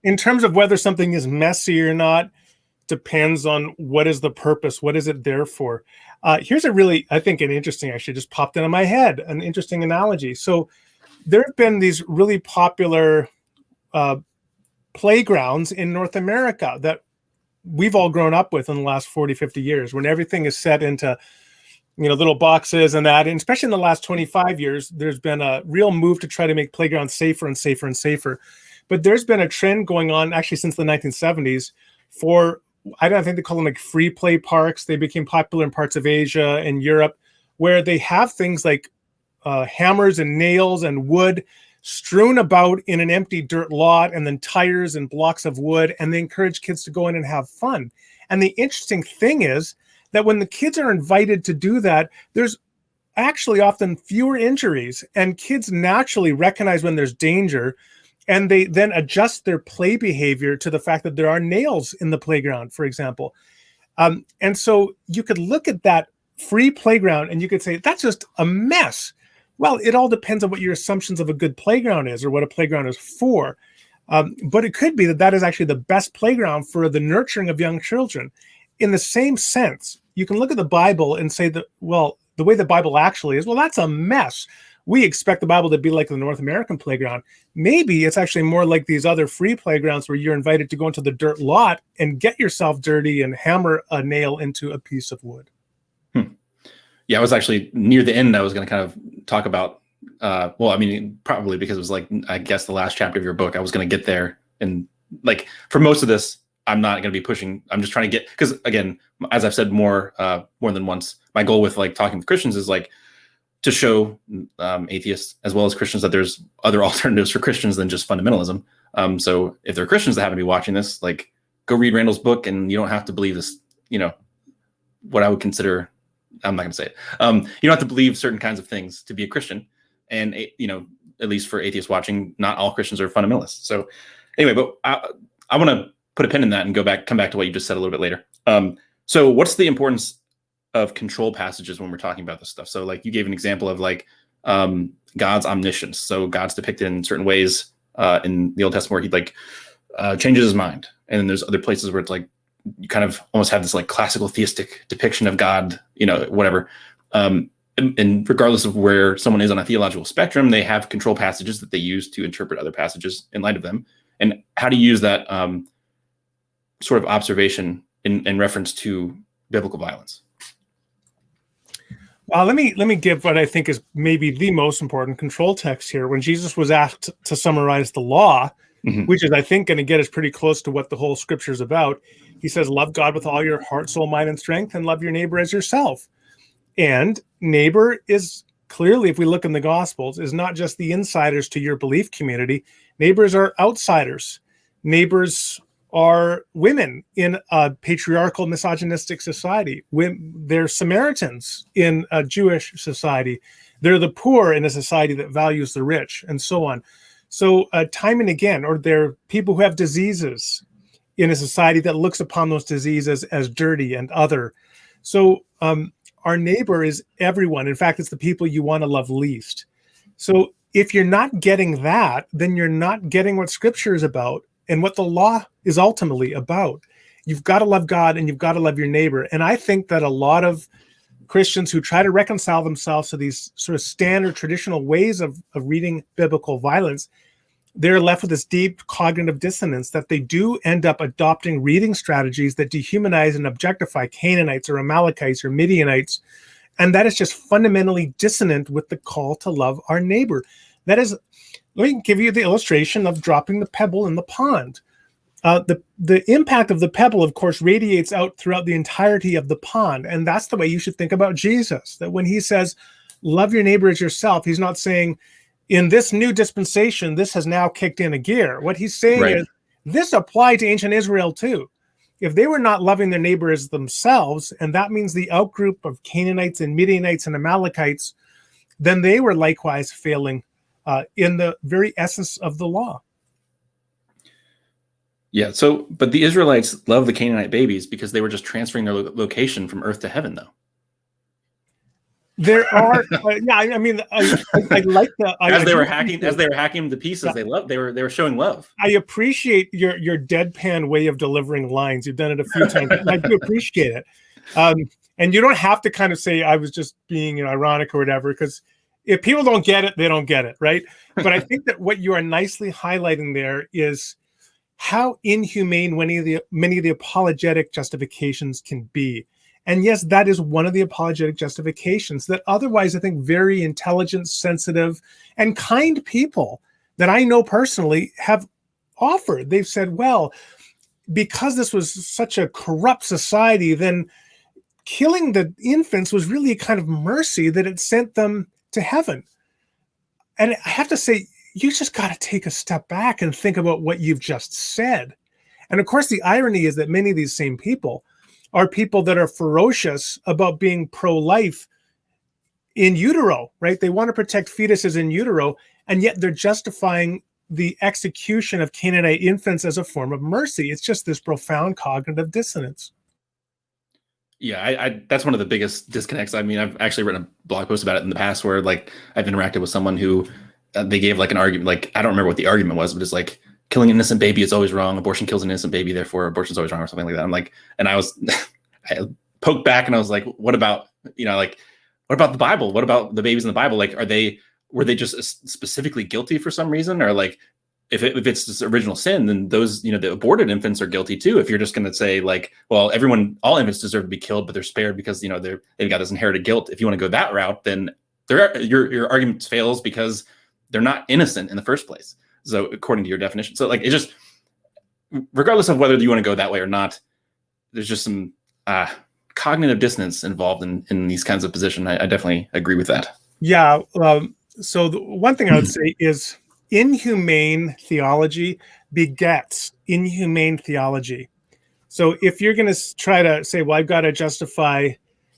in terms of whether something is messy or not, depends on what is the purpose, what is it there for. Here's a really, I think, an interesting, actually just popped into my head, an interesting analogy. So there have been these really popular playgrounds in North America that we've all grown up with in the last 40, 50 years, when everything is set into little boxes and that. And especially in the last 25 years, there's been a real move to try to make playgrounds safer and safer and safer. But there's been a trend going on actually since the 1970s for, I think they call them like free play parks. They became popular in parts of Asia and Europe, where they have things like hammers and nails and wood strewn about in an empty dirt lot, and then tires and blocks of wood, and they encourage kids to go in and have fun. And the interesting thing is that when the kids are invited to do that, there's actually often fewer injuries, and kids naturally recognize when there's danger, and they then adjust their play behavior to the fact that there are nails in the playground, for example. And so you could look at that free playground and you could say, that's just a mess. Well, it all depends on what your assumptions of a good playground is, or what a playground is for. But it could be that that is actually the best playground for the nurturing of young children. In the same sense, you can look at the Bible and say that, well, the way the Bible actually is, well, that's a mess. We expect the Bible to be like the North American playground. Maybe it's actually more like these other free playgrounds where you're invited to go into the dirt lot and get yourself dirty and hammer a nail into a piece of wood. Yeah, I was actually near the end. I was going to kind of talk about, well, I mean, probably because it was like, I guess the last chapter of your book, I was going to get there. And like for most of this, I'm not going to be pushing. I'm just trying to get, because again, as I've said more than once, my goal with like talking with Christians is like to show atheists as well as Christians that there's other alternatives for Christians than just fundamentalism. So if there are Christians that happen to be watching this, like go read Randall's book, and you don't have to believe this, what I would consider, I'm not going to say it. You don't have to believe certain kinds of things to be a Christian. And, at least for atheists watching, not all Christians are fundamentalists. So anyway, but I want to put a pin in that and come back to what you just said a little bit later. So what's the importance of control passages when we're talking about this stuff? So like you gave an example of like God's omniscience. So God's depicted in certain ways in the Old Testament where he like changes his mind. And then there's other places where it's like, you kind of almost have this like classical theistic depiction of God, whatever. And regardless of where someone is on a theological spectrum, they have control passages that they use to interpret other passages in light of them. And how to use that sort of observation in reference to biblical violence. Well, let me give what I think is maybe the most important control text here. When Jesus was asked to summarize the law, which is, I think, going to get us pretty close to what the whole scripture is about, he says, love God with all your heart, soul, mind, and strength, and love your neighbor as yourself. And neighbor is clearly, if we look in the Gospels, is not just the insiders to your belief community. Neighbors are outsiders. Neighbors are women in a patriarchal, misogynistic society. They're Samaritans in a Jewish society. They're the poor in a society that values the rich, and so on. So time and again, or they're people who have diseases in a society that looks upon those diseases as dirty and other. So our neighbor is everyone. In fact, it's the people you want to love least. So if you're not getting that, then you're not getting what Scripture is about and what the law is ultimately about. You've got to love God and you've got to love your neighbor. And I think that a lot of Christians who try to reconcile themselves to these sort of standard traditional ways of reading biblical violence, they're left with this deep cognitive dissonance that they do end up adopting reading strategies that dehumanize and objectify Canaanites or Amalekites or Midianites. And that is just fundamentally dissonant with the call to love our neighbor. That is, let me give you the illustration of dropping the pebble in the pond. The impact of the pebble, of course, radiates out throughout the entirety of the pond. And that's the way you should think about Jesus, that when he says, love your neighbor as yourself, he's not saying, in this new dispensation, this has now kicked in a gear. What he's saying is, this applied to ancient Israel too. If they were not loving their neighbors themselves, and that means the outgroup of Canaanites and Midianites and Amalekites, then they were likewise failing in the very essence of the law. Yeah. So, but the Israelites love the Canaanite babies because they were just transferring their location from earth to heaven, though. There are, yeah. I mean, I like the as they were hacking them to pieces. Yeah. They were showing love. I appreciate your deadpan way of delivering lines. You've done it a few times. And I do appreciate it. And you don't have to kind of say I was just being ironic or whatever, because if people don't get it, they don't get it, right? But I think that what you are nicely highlighting there is how inhumane many of the apologetic justifications can be. And yes, that is one of the apologetic justifications that otherwise I think very intelligent, sensitive, and kind people that I know personally have offered. They've said, well, because this was such a corrupt society, then killing the infants was really a kind of mercy that it sent them to heaven. And I have to say, you just got to take a step back and think about what you've just said. And of course, the irony is that many of these same people are people that are ferocious about being pro-life in utero, right? They want to protect fetuses in utero, and yet they're justifying the execution of Canaanite infants as a form of mercy. It's just this profound cognitive dissonance. Yeah, I that's one of the biggest disconnects. I mean, I've actually written a blog post about it in the past where like I've interacted with someone who they gave like an argument, like I don't remember what the argument was, but it's like killing an innocent baby is always wrong. Abortion kills an innocent baby, therefore abortion is always wrong, or something like that. I'm like, and I was, I poked back and I was like, what about, like, what about the Bible? What about the babies in the Bible? Like, were they just specifically guilty for some reason, or like, if it's this original sin, then those, the aborted infants are guilty too. If you're just going to say like, well, all infants deserve to be killed, but they're spared because, they've got this inherited guilt. If you want to go that route, then your argument fails because they're not innocent in the first place. So according to your definition, so like, it just, regardless of whether you want to go that way or not, there's just some cognitive dissonance involved in these kinds of positions. I definitely agree with that. Yeah. So the one thing I would say is, inhumane theology begets inhumane theology. So if you're going to try to say, well, I've got to justify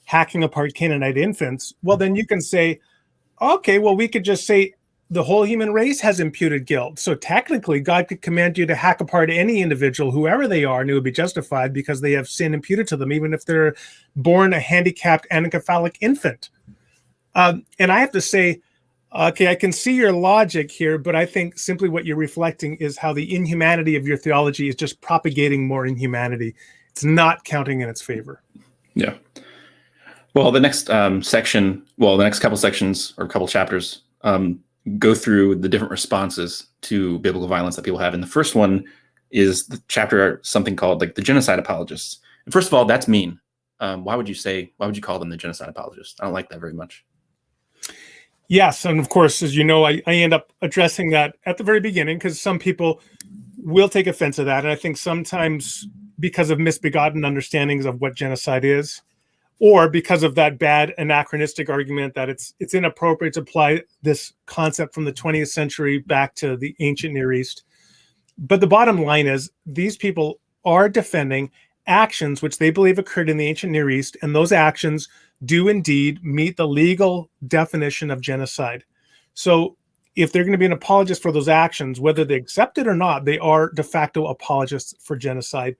hacking apart Canaanite infants, well, then you can say, okay, well, we could just say the whole human race has imputed guilt. So technically, God could command you to hack apart any individual, whoever they are, and it would be justified because they have sin imputed to them, even if they're born a handicapped anencephalic infant. And I have to say, okay, I can see your logic here, but I think simply what you're reflecting is how the inhumanity of your theology is just propagating more inhumanity. It's not counting in its favor. Yeah. Well, the next the next couple sections or couple chapters go through the different responses to biblical violence that people have. And the first one is the chapter, something called like the genocide apologists. And first of all, that's mean. Why would you call them the genocide apologists? I don't like that very much. Yes, and of course, as you know, I end up addressing that at the very beginning because some people will take offense to that. And I think sometimes because of misbegotten understandings of what genocide is, or because of that bad anachronistic argument that it's inappropriate to apply this concept from the 20th century back to the ancient Near East. But the bottom line is these people are defending actions which they believe occurred in the ancient Near East, and those actions do indeed meet the legal definition of genocide. So if they're going to be an apologist for those actions, whether they accept it or not, they are de facto apologists for genocide.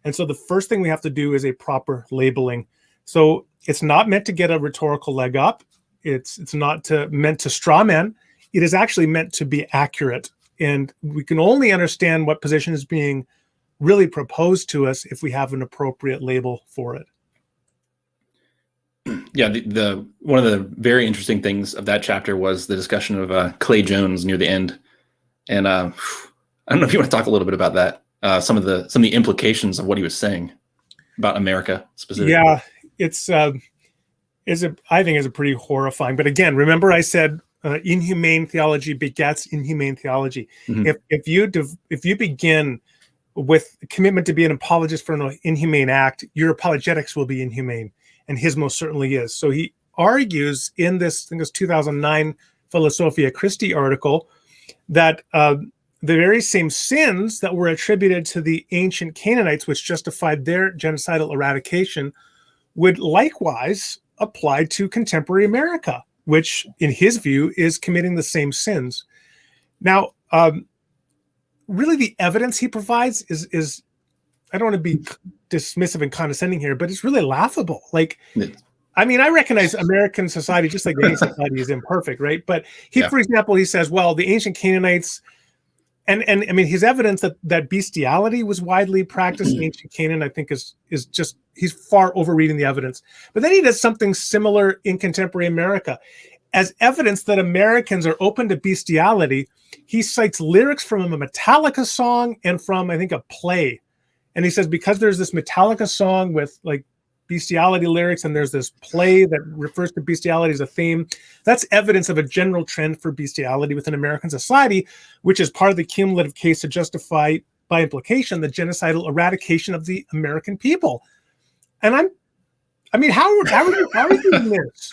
And so the first thing we have to do is a proper labeling. So it's not meant to get a rhetorical leg up. It's not meant to straw man. It is actually meant to be accurate. And we can only understand what position is being really proposed to us if we have an appropriate label for it. Yeah, the one of the very interesting things of that chapter was the discussion of Clay Jones near the end, and I don't know if you want to talk a little bit about that. Some of the implications of what he was saying about America specifically. Yeah, I think is a pretty horrifying. But again, remember I said inhumane theology begets inhumane theology. Mm-hmm. If you begin with a commitment to be an apologist for an inhumane act, your apologetics will be inhumane. And his most certainly is. So he argues in this, I think it's 2009 Philosophia Christi article, that the very same sins that were attributed to the ancient Canaanites, which justified their genocidal eradication, would likewise apply to contemporary America, which in his view is committing the same sins. Now, really the evidence he provides is I don't want to be dismissive and condescending here, but it's really laughable. Like, I mean, I recognize American society, just like any society, is imperfect, right? But for example, he says, well, the ancient Canaanites, and I mean, his evidence that bestiality was widely practiced in ancient Canaan, I think is just, he's far overreading the evidence. But then he does something similar in contemporary America. As evidence that Americans are open to bestiality, he cites lyrics from a Metallica song and from, I think, a play. And he says, because there's this Metallica song with like bestiality lyrics and there's this play that refers to bestiality as a theme, that's evidence of a general trend for bestiality within American society, which is part of the cumulative case to justify, by implication, the genocidal eradication of the American people. And how are you doing this?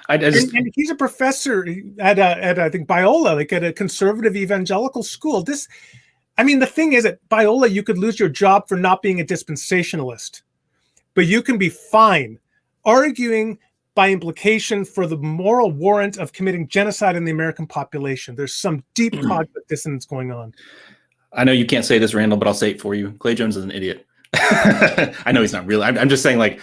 And he's a professor at I think Biola, like at a conservative evangelical school. The thing is, at Biola, you could lose your job for not being a dispensationalist. but you can be fine arguing by implication for the moral warrant of committing genocide in the American population. There's some deep cognitive dissonance going on. I know you can't say this, Randall, but I'll say it for you. Clay Jones is an idiot. I know he's not real. I'm just saying, like,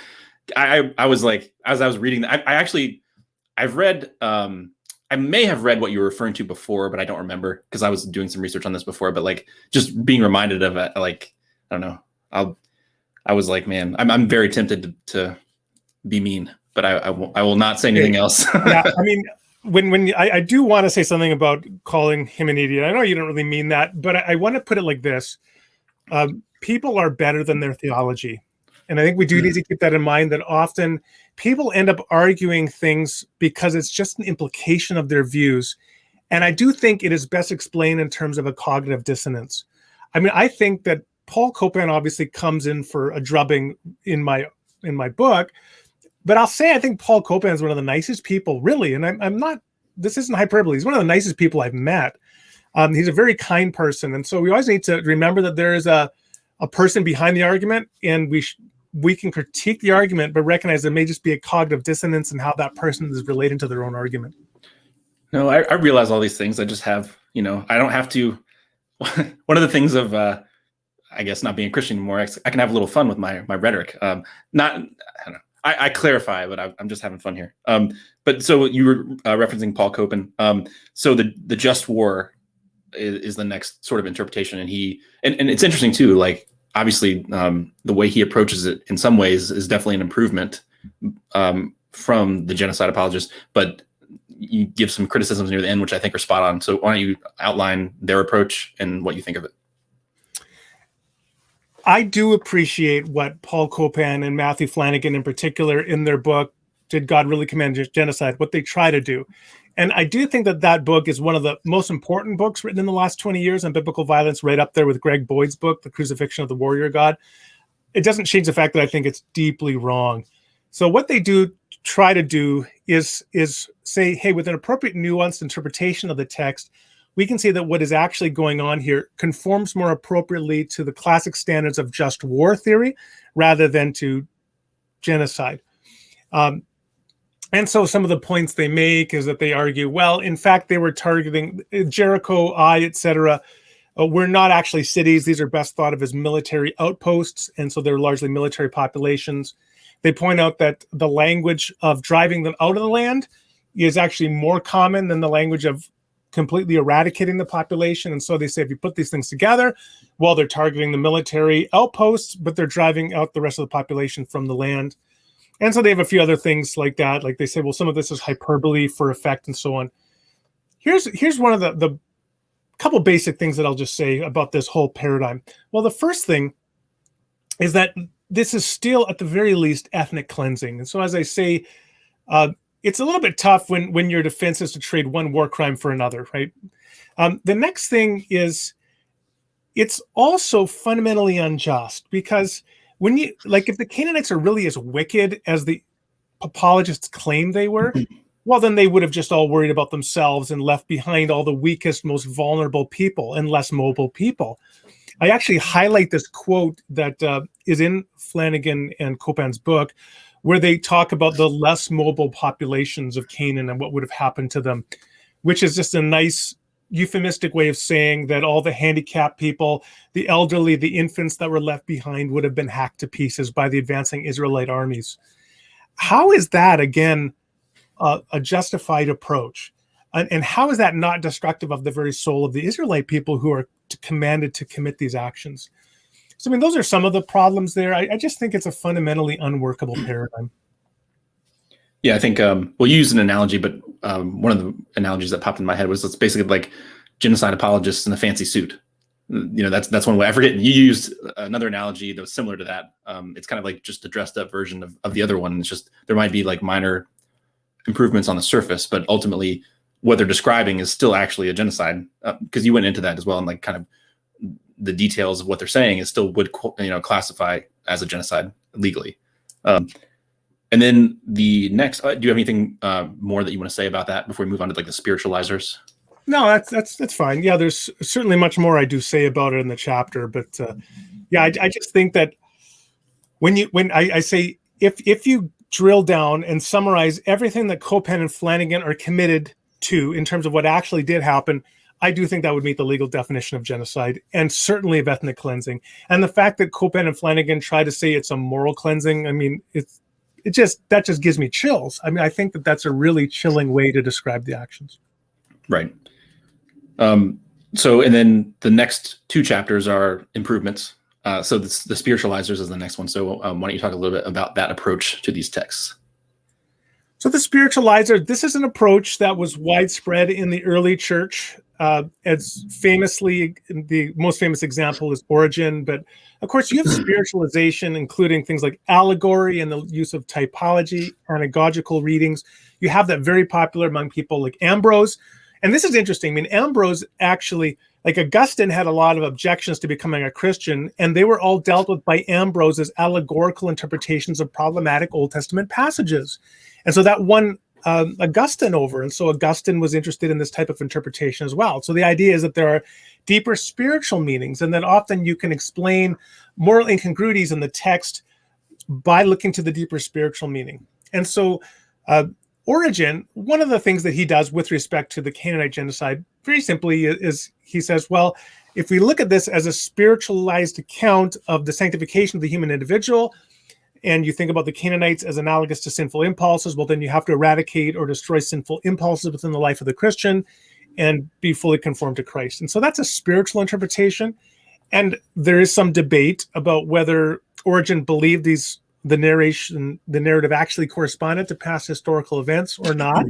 I was like, as I was reading, I've read, I may have read what you were referring to before, but I don't remember because I was doing some research on this before. But like, just being reminded of it, like, I don't know. I was like, man, I'm very tempted to be mean, but I will not say anything else. Yeah, I mean, when I do want to say something about calling him an idiot. I know you don't really mean that, but I want to put it like this: people are better than their theology, and I think we do need to keep that in mind. That often people end up arguing things because it's just an implication of their views, and I do think it is best explained in terms of a cognitive dissonance. I mean, I think that Paul Copan obviously comes in for a drubbing in my book. But I'll say I think Paul Copan is one of the nicest people, really. And I'm not, this isn't hyperbole. He's one of the nicest people I've met. He's a very kind person. And so we always need to remember that there is a person behind the argument, and we can critique the argument, but recognize there may just be a cognitive dissonance in how that person is relating to their own argument. No, I realize all these things. I just have, I don't have to. One of the things of, I guess, not being a Christian anymore, I can have a little fun with my rhetoric. I don't know. I clarify, but I'm just having fun here. But so you were referencing Paul Copan. So the just war is the next sort of interpretation, and it's interesting too. Like, obviously, the way he approaches it in some ways is definitely an improvement from the genocide apologists. But you give some criticisms near the end, which I think are spot on. So why don't you outline their approach and what you think of it? I do appreciate what Paul Copan and Matthew Flanagan in particular in their book, Did God Really Command Genocide? What they try to do. And I do think that book is one of the most important books written in the last 20 years on biblical violence, right up there with Greg Boyd's book, The Crucifixion of the Warrior God. It doesn't change the fact that I think it's deeply wrong. So what they do try to do is say, hey, with an appropriate nuanced interpretation of the text, we can see that what is actually going on here conforms more appropriately to the classic standards of just war theory rather than to genocide. And so some of the points they make is that they argue, well, in fact, they were targeting Jericho, Ai, etc. Were not actually cities. These are best thought of as military outposts, and so they're largely military populations. They point out that the language of driving them out of the land is actually more common than the language of completely eradicating the population. And so they say if you put these things together, well, they're targeting the military outposts, but they're driving out the rest of the population from the land. And so they have a few other things like that. Like they say, well, some of this is hyperbole for effect and so on. Here's one of the couple basic things that I'll just say about this whole paradigm. Well, the first thing is that this is still, at the very least, ethnic cleansing. And so as I say, it's a little bit tough when your defense is to trade one war crime for another, right? The next thing is it's also fundamentally unjust because if the Canaanites are really as wicked as the apologists claim they were, well, then they would have just all worried about themselves and left behind all the weakest, most vulnerable people and less mobile people. I actually highlight this quote that is in Flanagan and Copan's book, where they talk about the less mobile populations of Canaan and what would have happened to them, which is just a nice euphemistic way of saying that all the handicapped people, the elderly, the infants that were left behind would have been hacked to pieces by the advancing Israelite armies. How is that, again, a justified approach? And how is that not destructive of the very soul of the Israelite people who are commanded to commit these actions? So, I mean, those are some of the problems there. I just think it's a fundamentally unworkable paradigm. Yeah, I think, well, you used an analogy, but one of the analogies that popped in my head was it's basically like genocide apologists in a fancy suit. That's one way. I forget, you used another analogy that was similar to that. It's kind of like just a dressed up version of the other one. It's just, there might be like minor improvements on the surface, but ultimately what they're describing is still actually a genocide, because you went into that as well, and like kind of the details of what they're saying is still would classify as a genocide legally. And then the next, do you have anything more that you want to say about that before we move on to like the spiritualizers? No, that's fine. Yeah, there's certainly much more I do say about it in the chapter, but yeah, I just think that I say if you drill down and summarize everything that Copan and Flanagan are committed to in terms of what actually did happen, I do think that would meet the legal definition of genocide and certainly of ethnic cleansing. And the fact that Copan and Flanagan try to say it's a moral cleansing, I mean, that just gives me chills. I mean, I think that that's a really chilling way to describe the actions. Right. So, and then the next two chapters are improvements. So the spiritualizers is the next one. So why don't you talk a little bit about that approach to these texts? So the spiritualizer, this is an approach that was widespread in the early church. As famously, the most famous example is Origen, but of course you have spiritualization, including things like allegory and the use of typology, anagogical readings. You have that very popular among people like Ambrose. And this is interesting. I mean, Ambrose actually, like Augustine had a lot of objections to becoming a Christian, and they were all dealt with by Ambrose as allegorical interpretations of problematic Old Testament passages. And so that won Augustine over. And so Augustine was interested in this type of interpretation as well. So the idea is that there are deeper spiritual meanings, and that often you can explain moral incongruities in the text by looking to the deeper spiritual meaning. And so Origen, one of the things that he does with respect to the Canaanite genocide, very simply, is he says, well, if we look at this as a spiritualized account of the sanctification of the human individual, and you think about the Canaanites as analogous to sinful impulses, well, then you have to eradicate or destroy sinful impulses within the life of the Christian and be fully conformed to Christ. And so that's a spiritual interpretation. And there is some debate about whether Origen believed the narrative actually corresponded to past historical events or not.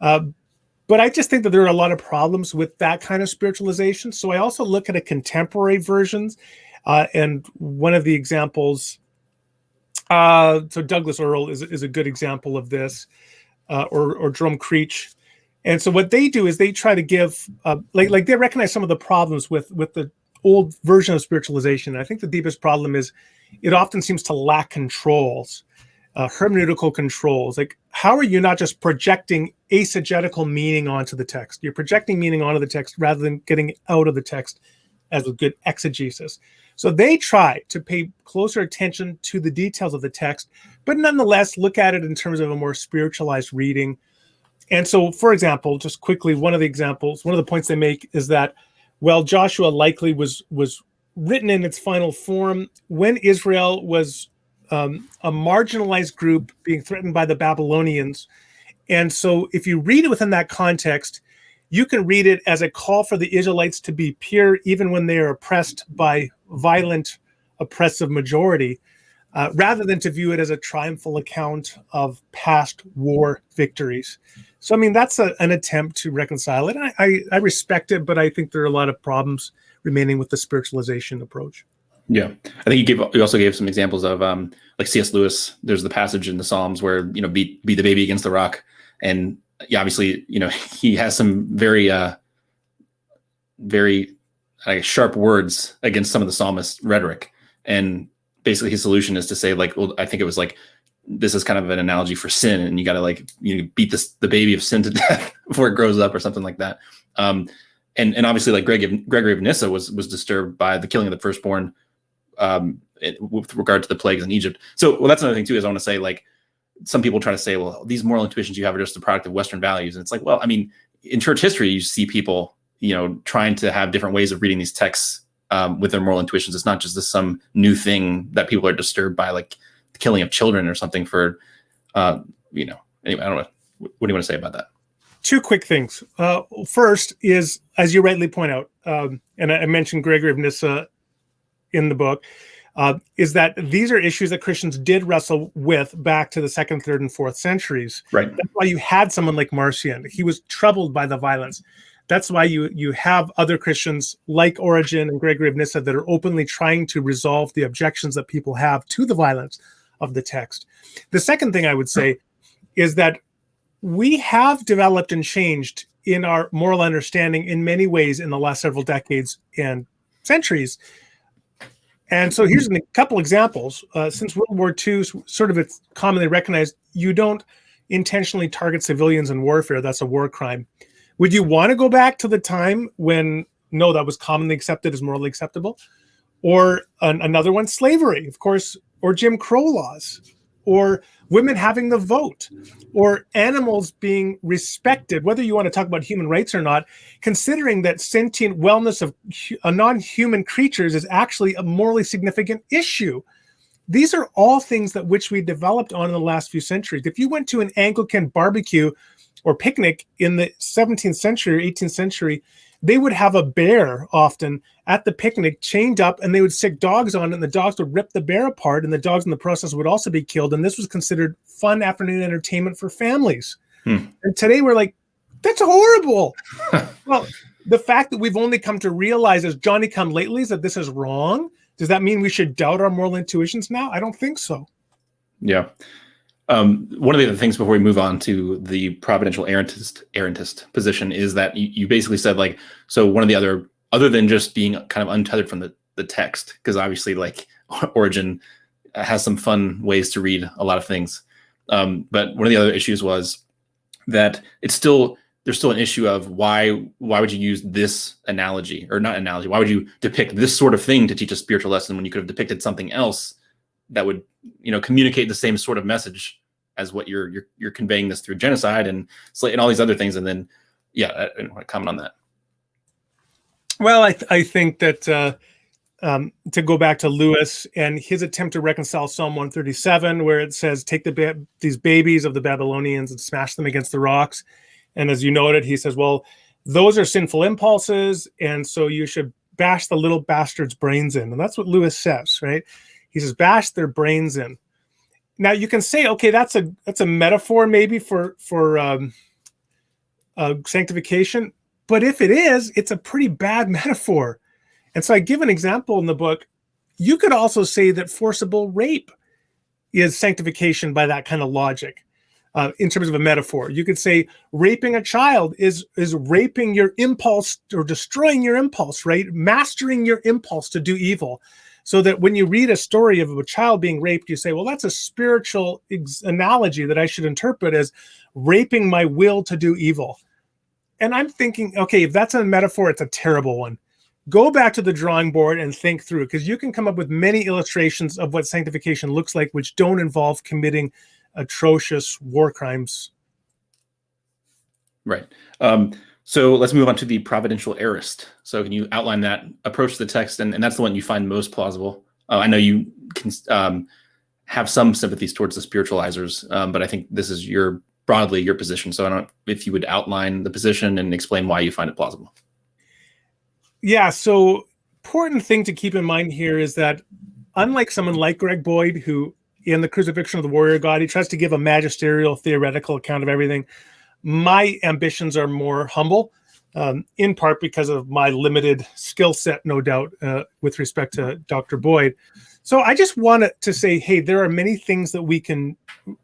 But I just think that there are a lot of problems with that kind of spiritualization. So I also look at a contemporary versions, and one of the examples, so Douglas Earle is a good example of this, or Jerome Creech. And so what they do is they try to give, like they recognize some of the problems with the old version of spiritualization. And I think the deepest problem is it often seems to lack controls, hermeneutical controls. Like, how are you not just projecting eisegetical meaning onto the text? You're projecting meaning onto the text rather than getting out of the text as with good exegesis. So they try to pay closer attention to the details of the text, but nonetheless look at it in terms of a more spiritualized reading. And so, for example, just quickly, one of the points they make is that, well, Joshua likely was written in its final form when Israel was a marginalized group being threatened by the Babylonians. And so if you read it within that context, you can read it as a call for the Israelites to be pure even when they are oppressed by violent, oppressive majority, rather than to view it as a triumphal account of past war victories. So, I mean, that's an attempt to reconcile it. I respect it, but I think there are a lot of problems remaining with the spiritualization approach. Yeah, I think you also gave some examples of like C.S. Lewis. There's the passage in the Psalms where beat the baby against the rock, and yeah, obviously he has some very sharp words against some of the psalmist rhetoric, and basically his solution is to say, like, well, I think it was like, this is kind of an analogy for sin, and you got to beat the baby of sin to death before it grows up or something like that. And obviously, like Gregory of Nyssa was disturbed by the killing of the firstborn with regard to the plagues in Egypt. So, well, that's another thing too, is I want to say, like, some people try to say, well, these moral intuitions you have are just the product of Western values. And it's like, well, I mean, in church history, you see people, trying to have different ways of reading these texts with their moral intuitions. It's not just some new thing that people are disturbed by, like the killing of children or something for, anyway, I don't know. What do you want to say about that? Two quick things. First is, as you rightly point out, and I mentioned Gregory of Nyssa in the book, is that these are issues that Christians did wrestle with back to the 2nd, 3rd, and 4th centuries. Right. That's why you had someone like Marcion. He was troubled by the violence. That's why you have other Christians like Origen and Gregory of Nyssa that are openly trying to resolve the objections that people have to the violence of the text. The second thing I would say is that we have developed and changed in our moral understanding in many ways in the last several decades and centuries. And so here's a couple examples. Since World War II, sort of it's commonly recognized, you don't intentionally target civilians in warfare. That's a war crime. Would you want to go back to the time when, no, that was commonly accepted as morally acceptable? Or another one, slavery. Of course, or Jim Crow laws, or women having the vote, or animals being respected, whether you want to talk about human rights or not, considering that sentient wellness of non-human creatures is actually a morally significant issue. These are all things that which we developed on in the last few centuries. If you went to an Anglican barbecue or picnic in the 17th century or 18th century, they would have a bear often at the picnic chained up, and they would stick dogs on it, and the dogs would rip the bear apart, and the dogs in the process would also be killed. And this was considered fun afternoon entertainment for families. And today we're like, that's horrible. Well, the fact that we've only come to realize as Johnny come latelys that this is wrong, does that mean we should doubt our moral intuitions now? I don't think so. Yeah. One of the other things before we move on to the providential errantist position is that you basically said, like, so one of the other than just being kind of untethered from the text, because obviously, like, Origen has some fun ways to read a lot of things. But one of the other issues was that there's still an issue of why would you use this analogy, or not analogy? Why would you depict this sort of thing to teach a spiritual lesson when you could have depicted something else that would, communicate the same sort of message as what you're conveying this through genocide and all these other things? And then, I didn't want to comment on that. Well, I think that to go back to Lewis and his attempt to reconcile Psalm 137, where it says, take these babies of the Babylonians and smash them against the rocks. And as you noted, he says, well, those are sinful impulses, and so you should bash the little bastards' brains in. And that's what Lewis says, right? He says, bash their brains in. Now you can say, okay, that's a metaphor maybe for sanctification, but if it is, it's a pretty bad metaphor. And so I give an example in the book. You could also say that forcible rape is sanctification by that kind of logic. In terms of a metaphor, you could say raping a child is raping your impulse or destroying your impulse, right? Mastering your impulse to do evil. So that when you read a story of a child being raped, you say, well, that's a spiritual analogy that I should interpret as raping my will to do evil. And I'm thinking, okay, if that's a metaphor, it's a terrible one. Go back to the drawing board and think through, because you can come up with many illustrations of what sanctification looks like, which don't involve committing atrocious war crimes. Right. So let's move on to the providential aorist. So can you outline that approach to the text? And that's the one you find most plausible. I know you can have some sympathies towards the spiritualizers, but I think this is broadly your position. So I don't know if you would outline the position and explain why you find it plausible. Yeah, so important thing to keep in mind here is that unlike someone like Greg Boyd, who in The Crucifixion of the Warrior God, he tries to give a magisterial, theoretical account of everything. My ambitions are more humble, in part because of my limited skill set, no doubt, with respect to Dr. Boyd. So I just wanted to say, hey, there are many things that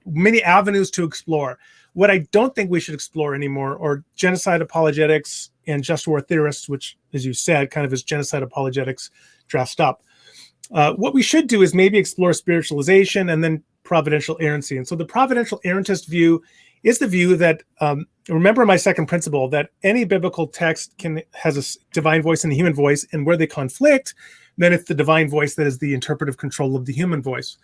many avenues to explore. What I don't think we should explore anymore are genocide apologetics and just war theorists, which, as you said, kind of is genocide apologetics dressed up. What we should do is maybe explore spiritualization and then providential errancy. And so the providential errantist view is the view that, remember my second principle, that any biblical text has a divine voice and a human voice, and where they conflict, then it's the divine voice that is the interpretive control of the human voice.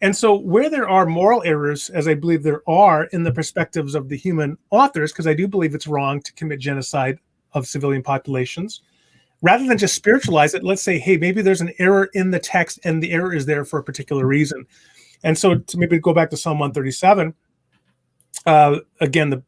And so where there are moral errors, as I believe there are in the perspectives of the human authors, because I do believe it's wrong to commit genocide of civilian populations, rather than just spiritualize it, let's say, hey, maybe there's an error in the text and the error is there for a particular reason. And so to maybe go back to Psalm 137, again, the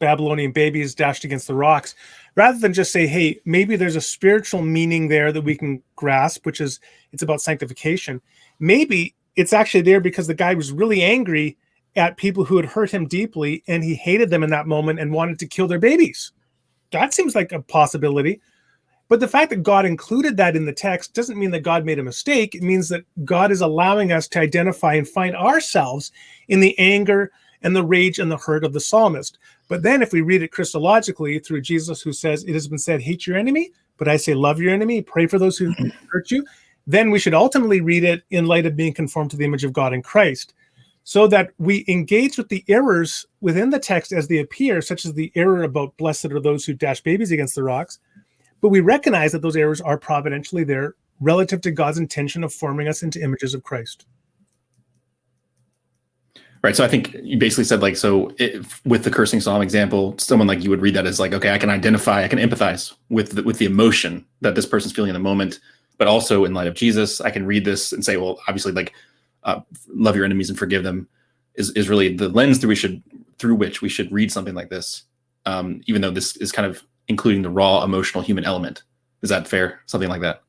Babylonian babies dashed against the rocks, rather than just say, hey, maybe there's a spiritual meaning there that we can grasp, which is it's about sanctification. Maybe it's actually there because the guy was really angry at people who had hurt him deeply, and he hated them in that moment and wanted to kill their babies. That seems like a possibility. But the fact that God included that in the text doesn't mean that God made a mistake. It means that God is allowing us to identify and find ourselves in the anger and the rage and the hurt of the psalmist. But then if we read it Christologically through Jesus, who says, it has been said, hate your enemy, but I say, love your enemy, pray for those who hurt you, then we should ultimately read it in light of being conformed to the image of God in Christ, so that we engage with the errors within the text as they appear, such as the error about blessed are those who dash babies against the rocks. But we recognize that those errors are providentially there relative to God's intention of forming us into images of Christ. Right. So I think you basically said like, so with the cursing psalm example, someone like you would read that as like, okay, I can identify, I can empathize with the emotion that this person's feeling in the moment, but also in light of Jesus, I can read this and say, well, obviously, like, love your enemies and forgive them is really the lens through which we should read something like this, even though this is kind of including the raw emotional human element. Is that fair? Something like that?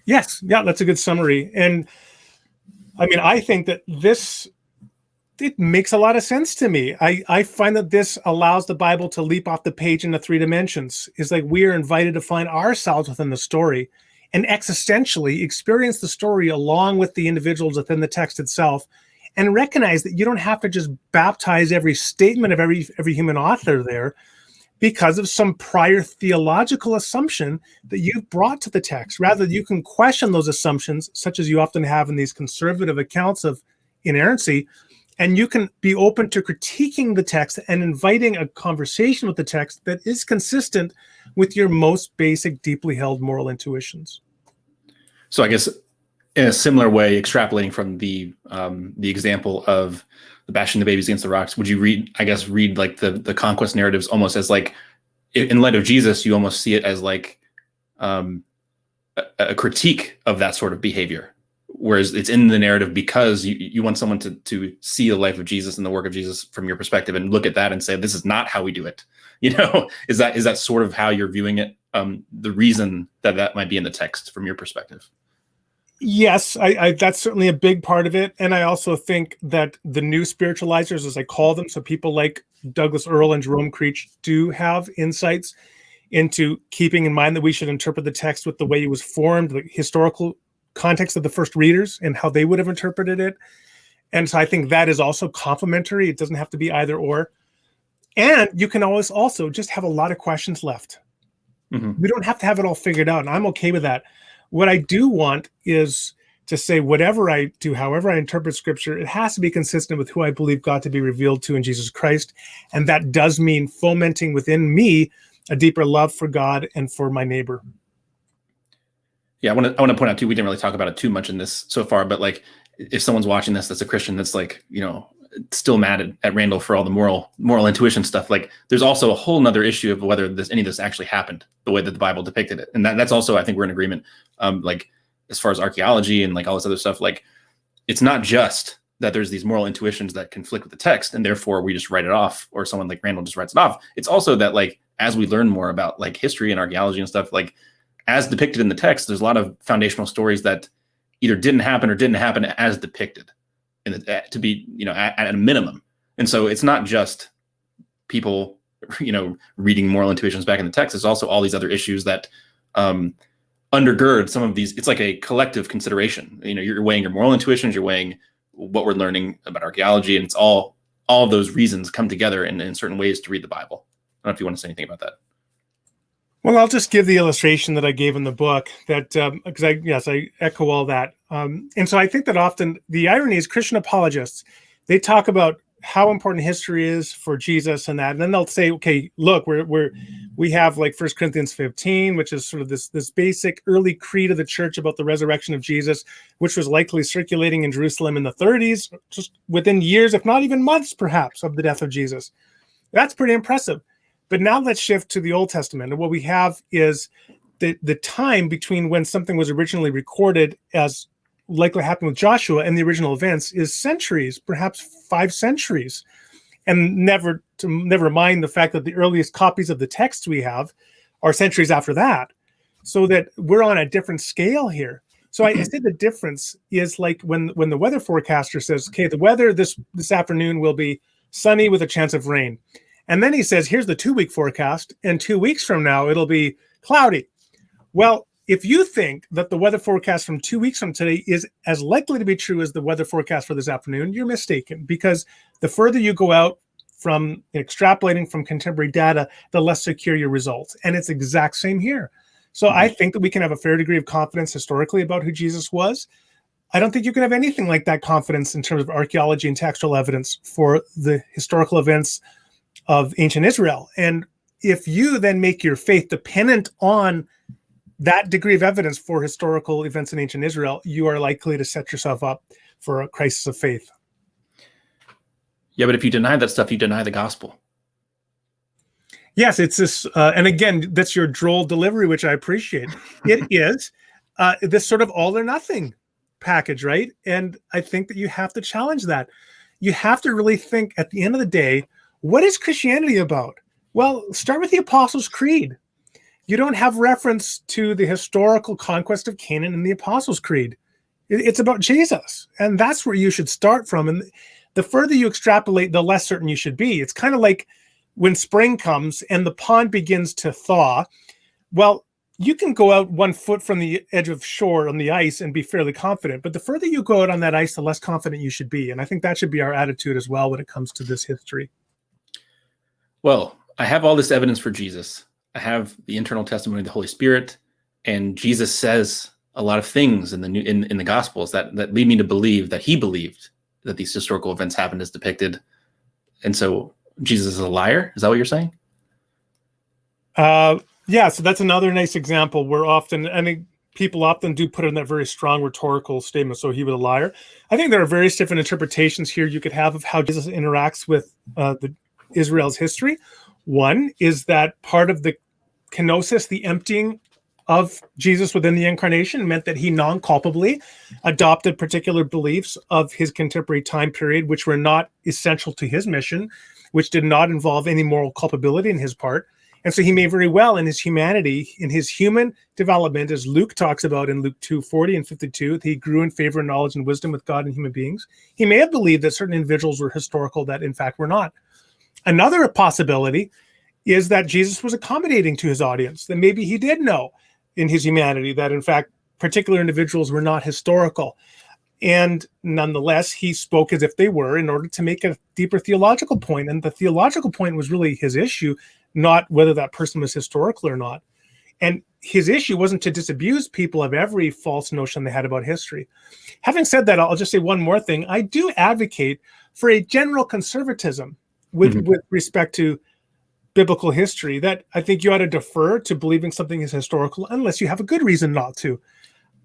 Yes. Yeah, that's a good summary. And I mean, I think that it makes a lot of sense to me. I find that this allows the Bible to leap off the page into 3 dimensions. It's like we are invited to find ourselves within the story and existentially experience the story along with the individuals within the text itself, and recognize that you don't have to just baptize every statement of every human author there because of some prior theological assumption that you've brought to the text. Rather, you can question those assumptions, such as you often have in these conservative accounts of inerrancy, and you can be open to critiquing the text and inviting a conversation with the text that is consistent with your most basic, deeply held moral intuitions. So I guess in a similar way, extrapolating from the example of the bashing the babies against the rocks, would you read like the conquest narratives almost as like, in light of Jesus, you almost see it as like a critique of that sort of behavior? Whereas it's in the narrative because you want someone to see the life of Jesus and the work of Jesus from your perspective and look at that and say, this is not how we do it. Is that sort of how you're viewing it? The reason that might be in the text from your perspective? Yes, I that's certainly a big part of it. And I also think that the new spiritualizers, as I call them, so people like Douglas Earle and Jerome Creech, do have insights into keeping in mind that we should interpret the text with the way it was formed, the historical context of the first readers and how they would have interpreted it. And so I think that is also complementary. It doesn't have to be either or. And you can always also just have a lot of questions left. Mm-hmm. We don't have to have it all figured out, and I'm okay with that. What I do want is to say whatever I do, however I interpret scripture, it has to be consistent with who I believe God to be revealed to in Jesus Christ. And that does mean fomenting within me a deeper love for God and for my neighbor. Yeah, I want to point out too, we didn't really talk about it too much in this so far, but like if someone's watching this that's a Christian that's like, still mad at Randall for all the moral intuition stuff, like there's also a whole nother issue of whether any of this actually happened the way that the Bible depicted it. And that's also, I think we're in agreement, like as far as archaeology and like all this other stuff, like it's not just that there's these moral intuitions that conflict with the text and therefore we just write it off, or someone like Randall just writes it off. It's also that like, as we learn more about like history and archaeology and stuff, like as depicted in the text, there's a lot of foundational stories that either didn't happen or didn't happen as depicted to be, at a minimum. And so it's not just people, reading moral intuitions back in the text. It's also all these other issues that undergird some of these. It's like a collective consideration. You're weighing your moral intuitions, you're weighing what we're learning about archaeology, and it's all of those reasons come together in certain ways to read the Bible. I don't know if you want to say anything about that. Well, I'll just give the illustration that I gave in the book that, because I echo all that. And so I think that often the irony is Christian apologists, they talk about how important history is for Jesus and that. And then they'll say, okay, look, we have like 1 Corinthians 15, which is sort of this basic early creed of the church about the resurrection of Jesus, which was likely circulating in Jerusalem in the 30s, just within years, if not even months, perhaps, of the death of Jesus. That's pretty impressive. But now let's shift to the Old Testament. And what we have is the time between when something was originally recorded, as likely happened with Joshua, and the original events is centuries, perhaps 5 centuries. And never mind the fact that the earliest copies of the text we have are centuries after that. So that we're on a different scale here. So I said the difference is like when the weather forecaster says, okay, the weather this afternoon will be sunny with a chance of rain. And then he says, here's the 2-week forecast, and 2 weeks from now, it'll be cloudy. Well, if you think that the weather forecast from 2 weeks from today is as likely to be true as the weather forecast for this afternoon, you're mistaken, because the further you go out from extrapolating from contemporary data, the less secure your results. And it's exact same here. So I think that we can have a fair degree of confidence historically about who Jesus was. I don't think you can have anything like that confidence in terms of archaeology and textual evidence for the historical events of ancient Israel. And if you then make your faith dependent on that degree of evidence for historical events in ancient Israel, you are likely to set yourself up for a crisis of faith. Yeah, but if you deny that stuff, you deny the gospel. Yes, it's this, and again, that's your droll delivery, which I appreciate. It is this sort of all or nothing package, right? And I think that you have to challenge that. You have to really think at the end of the day, what is Christianity about? Well, start with the Apostles' Creed. You don't have reference to the historical conquest of Canaan in the Apostles' Creed. It's about Jesus, and that's where you should start from. And the further you extrapolate, the less certain you should be. It's kind of like when spring comes and the pond begins to thaw. Well, you can go out 1 foot from the edge of shore on the ice and be fairly confident. But the further you go out on that ice, the less confident you should be. And I think that should be our attitude as well when it comes to this history. Well, I have all this evidence for Jesus. I have the internal testimony of the Holy Spirit, and Jesus says a lot of things in the Gospels that lead me to believe that he believed that these historical events happened as depicted. And so Jesus is a liar. Is that what you're saying? Yeah, so that's another nice example where people often do put in that very strong rhetorical statement, so he was a liar. I think there are various different interpretations here you could have of how Jesus interacts with Israel's history. One is that part of the kenosis, the emptying of Jesus within the incarnation, meant that he non-culpably adopted particular beliefs of his contemporary time period, which were not essential to his mission, which did not involve any moral culpability in his part. And so he may very well, in his humanity, in his human development, as Luke talks about in Luke 2:40 and 52, he grew in favor, knowledge, and wisdom with God and human beings. He may have believed that certain individuals were historical that, in fact, were not. Another possibility is that Jesus was accommodating to his audience, that maybe he did know in his humanity that, in fact, particular individuals were not historical. And nonetheless, he spoke as if they were in order to make a deeper theological point. And the theological point was really his issue, not whether that person was historical or not. And his issue wasn't to disabuse people of every false notion they had about history. Having said that, I'll just say one more thing. I do advocate for a general conservatism with respect to biblical history, that I think you ought to defer to believing something is historical unless you have a good reason not to.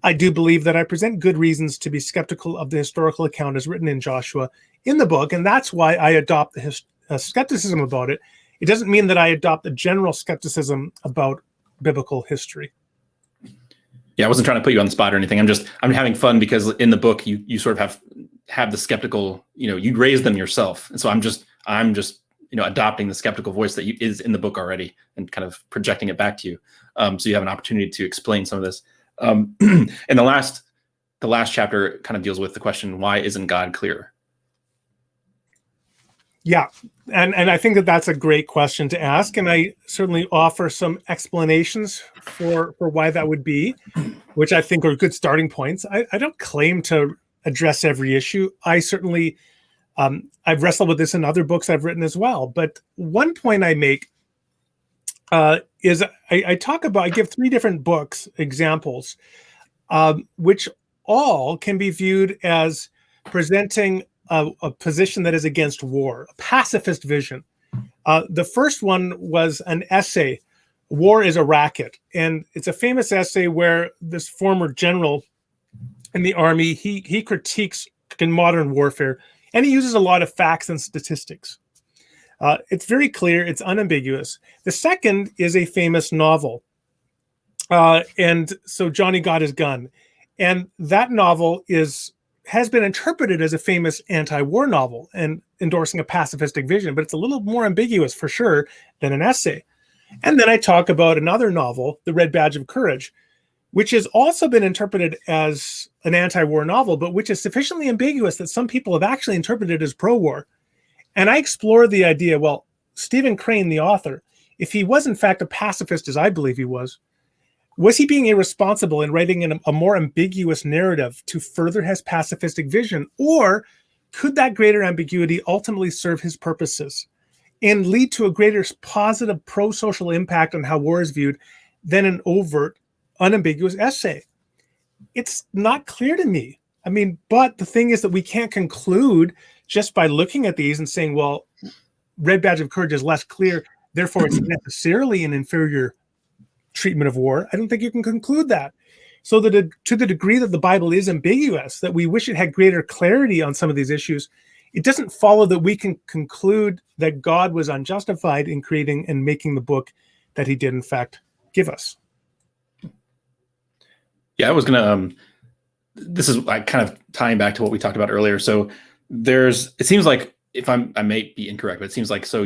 I do believe that I present good reasons to be skeptical of the historical account as written in Joshua in the book, and that's why I adopt the skepticism about it. It doesn't mean that I adopt a general skepticism about biblical history. Yeah, I wasn't trying to put you on the spot or anything. I'm having fun because in the book you sort of have the skeptical, you raise them yourself, and so I'm just adopting the skeptical voice that is in the book already and kind of projecting it back to you. So you have an opportunity to explain some of this. And the last chapter kind of deals with the question, why isn't God clear? Yeah, and I think that that's a great question to ask, and I certainly offer some explanations for why that would be, which I think are good starting points. I don't claim to address every issue. I certainly I've wrestled with this in other books I've written as well. But one point I make is I give 3 different books examples, which all can be viewed as presenting a position that is against war, a pacifist vision. The first one was an essay, War is a Racket. And it's a famous essay where this former general in the army, he critiques in modern warfare, and he uses a lot of facts and statistics. It's very clear, it's unambiguous. The second is a famous novel. And so Johnny Got His Gun. And that novel has been interpreted as a famous anti-war novel and endorsing a pacifistic vision, but it's a little more ambiguous for sure than an essay. And then I talk about another novel, The Red Badge of Courage, which has also been interpreted as an anti-war novel, but which is sufficiently ambiguous that some people have actually interpreted it as pro-war. And I explore the idea, well, Stephen Crane, the author, if he was in fact a pacifist, as I believe he was he being irresponsible in writing in a more ambiguous narrative to further his pacifistic vision? Or could that greater ambiguity ultimately serve his purposes and lead to a greater positive pro-social impact on how war is viewed than an overt, unambiguous essay? It's not clear to me. I mean, but the thing is that we can't conclude just by looking at these and saying, well, Red Badge of Courage is less clear, therefore it's necessarily an inferior treatment of war. I don't think you can conclude that. So that to the degree that the Bible is ambiguous, that we wish it had greater clarity on some of these issues, it doesn't follow that we can conclude that God was unjustified in creating and making the book that he did, in fact, give us. Yeah, I was gonna. This is like kind of tying back to what we talked about earlier. So it seems like, if I may be incorrect, but it seems like, so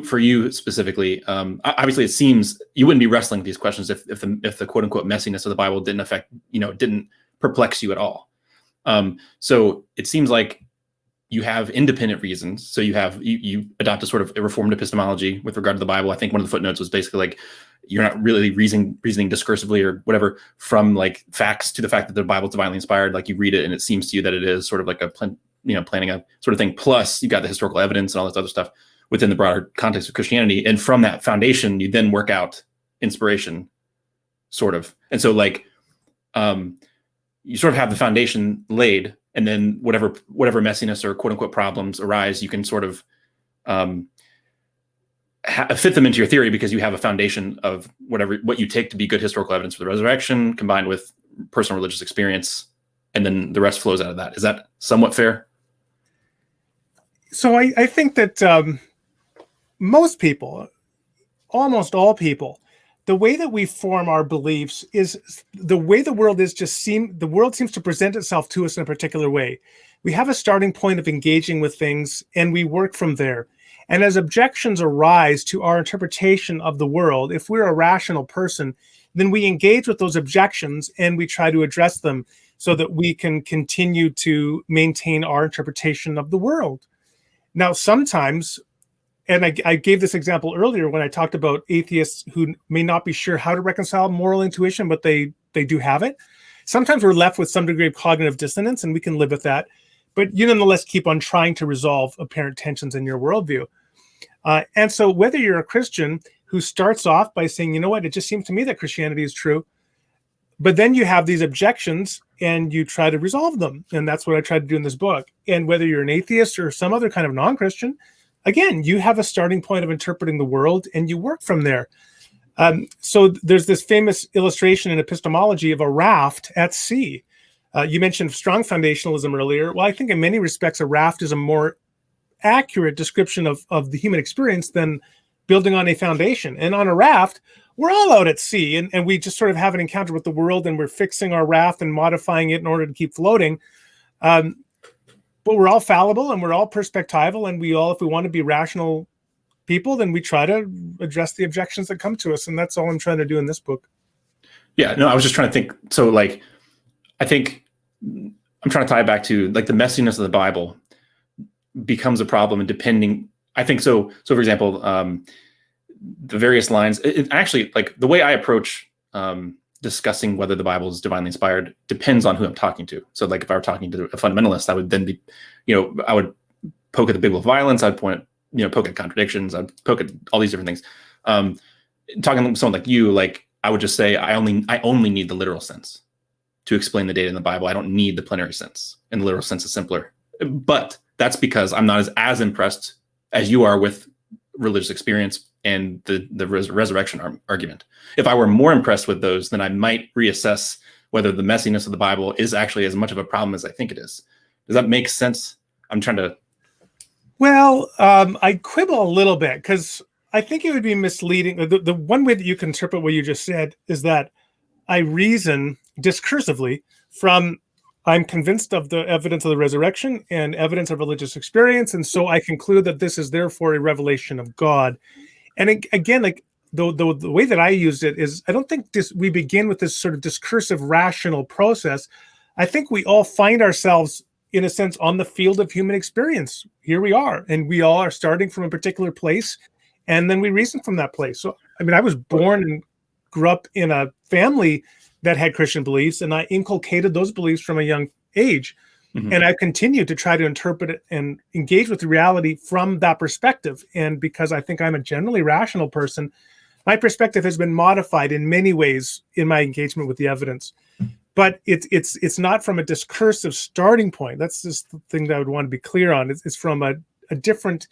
for you specifically, obviously it seems you wouldn't be wrestling with these questions if the quote unquote messiness of the Bible didn't perplex you at all. So it seems like you have independent reasons. So you adopt a sort of a reformed epistemology with regard to the Bible. I think one of the footnotes was basically like, you're not really reasoning discursively or whatever from like facts to the fact that the Bible is divinely inspired. Like, you read it and it seems to you that it is sort of like planning a sort of thing. Plus you got the historical evidence and all this other stuff within the broader context of Christianity. And from that foundation, you then work out inspiration, sort of. And so like, you sort of have the foundation laid, and then whatever messiness or quote unquote problems arise, you can sort of fit them into your theory, because you have a foundation of what you take to be good historical evidence for the resurrection, combined with personal religious experience, and then the rest flows out of that. Is that somewhat fair? So I think that most people, almost all people, the way that we form our beliefs is the way the world is. The world seems to present itself to us in a particular way. We have a starting point of engaging with things, and we work from there. And as objections arise to our interpretation of the world, if we're a rational person, then we engage with those objections and we try to address them so that we can continue to maintain our interpretation of the world. Now, sometimes, and I gave this example earlier when I talked about atheists who may not be sure how to reconcile moral intuition, but they do have it. Sometimes we're left with some degree of cognitive dissonance, and we can live with that. But you nonetheless keep on trying to resolve apparent tensions in your worldview. And so whether you're a Christian who starts off by saying, you know what, it just seems to me that Christianity is true, but then you have these objections and you try to resolve them. And that's what I tried to do in this book. And whether you're an atheist or some other kind of non-Christian, again, you have a starting point of interpreting the world and you work from there. So there's this famous illustration in epistemology of a raft at sea. You mentioned strong foundationalism earlier. Well, I think in many respects, a raft is a more accurate description of the human experience than building on a foundation. And on a raft, we're all out at sea, and we just sort of have an encounter with the world, and we're fixing our raft and modifying it in order to keep floating. But we're all fallible and we're all perspectival, and we all, if we want to be rational people, then we try to address the objections that come to us. And that's all I'm trying to do in this book. Yeah, no, I was just trying to think. So like, I think I'm trying to tie it back to like the messiness of the Bible becomes a problem, and depending, I think so. So for example, the various lines, actually, like the way I approach discussing whether the Bible is divinely inspired depends on who I'm talking to. So like if I were talking to a fundamentalist, I would then be, I would poke at the big wheel of violence. I'd poke at contradictions. I'd poke at all these different things. Talking to someone like you, like I would just say, I only need the literal sense to explain the data in the Bible. I don't need the plenary sense, and the literal sense is simpler. But that's because I'm not as impressed as you are with religious experience and the resurrection argument. If I were more impressed with those, then I might reassess whether the messiness of the Bible is actually as much of a problem as I think it is. Does that make sense? I'm trying to... Well, I quibble a little bit, because I think it would be misleading. The one way that you can interpret what you just said is that I reason discursively from, I'm convinced of the evidence of the resurrection and evidence of religious experience, and so I conclude that this is therefore a revelation of God. And again, like the way that I used it is, I don't think we begin with this sort of discursive rational process. I think we all find ourselves, in a sense, on the field of human experience. Here we are, and we all are starting from a particular place, and then we reason from that place. So, I mean, I was born and grew up in a family that had Christian beliefs, and I inculcated those beliefs from a young age. Mm-hmm. And I continue to try to interpret it and engage with the reality from that perspective. And because I think I'm a generally rational person, my perspective has been modified in many ways in my engagement with the evidence. But it's not from a discursive starting point. That's just the thing that I would want to be clear on. It's from a different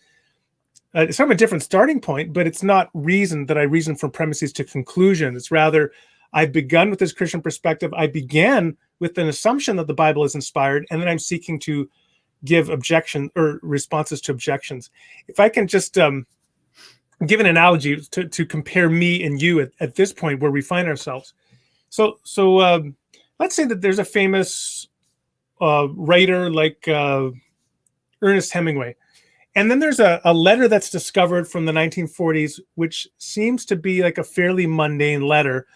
starting point, but it's not reason that I reason from premises to conclusion. It's rather, I've begun with this Christian perspective. I began with an assumption that the Bible is inspired, and then I'm seeking to give objection or responses to objections. If I can just give an analogy to compare me and you at this point where we find ourselves. So let's say that there's a famous writer like Ernest Hemingway. And then there's a letter that's discovered from the 1940s, which seems to be like a fairly mundane letter.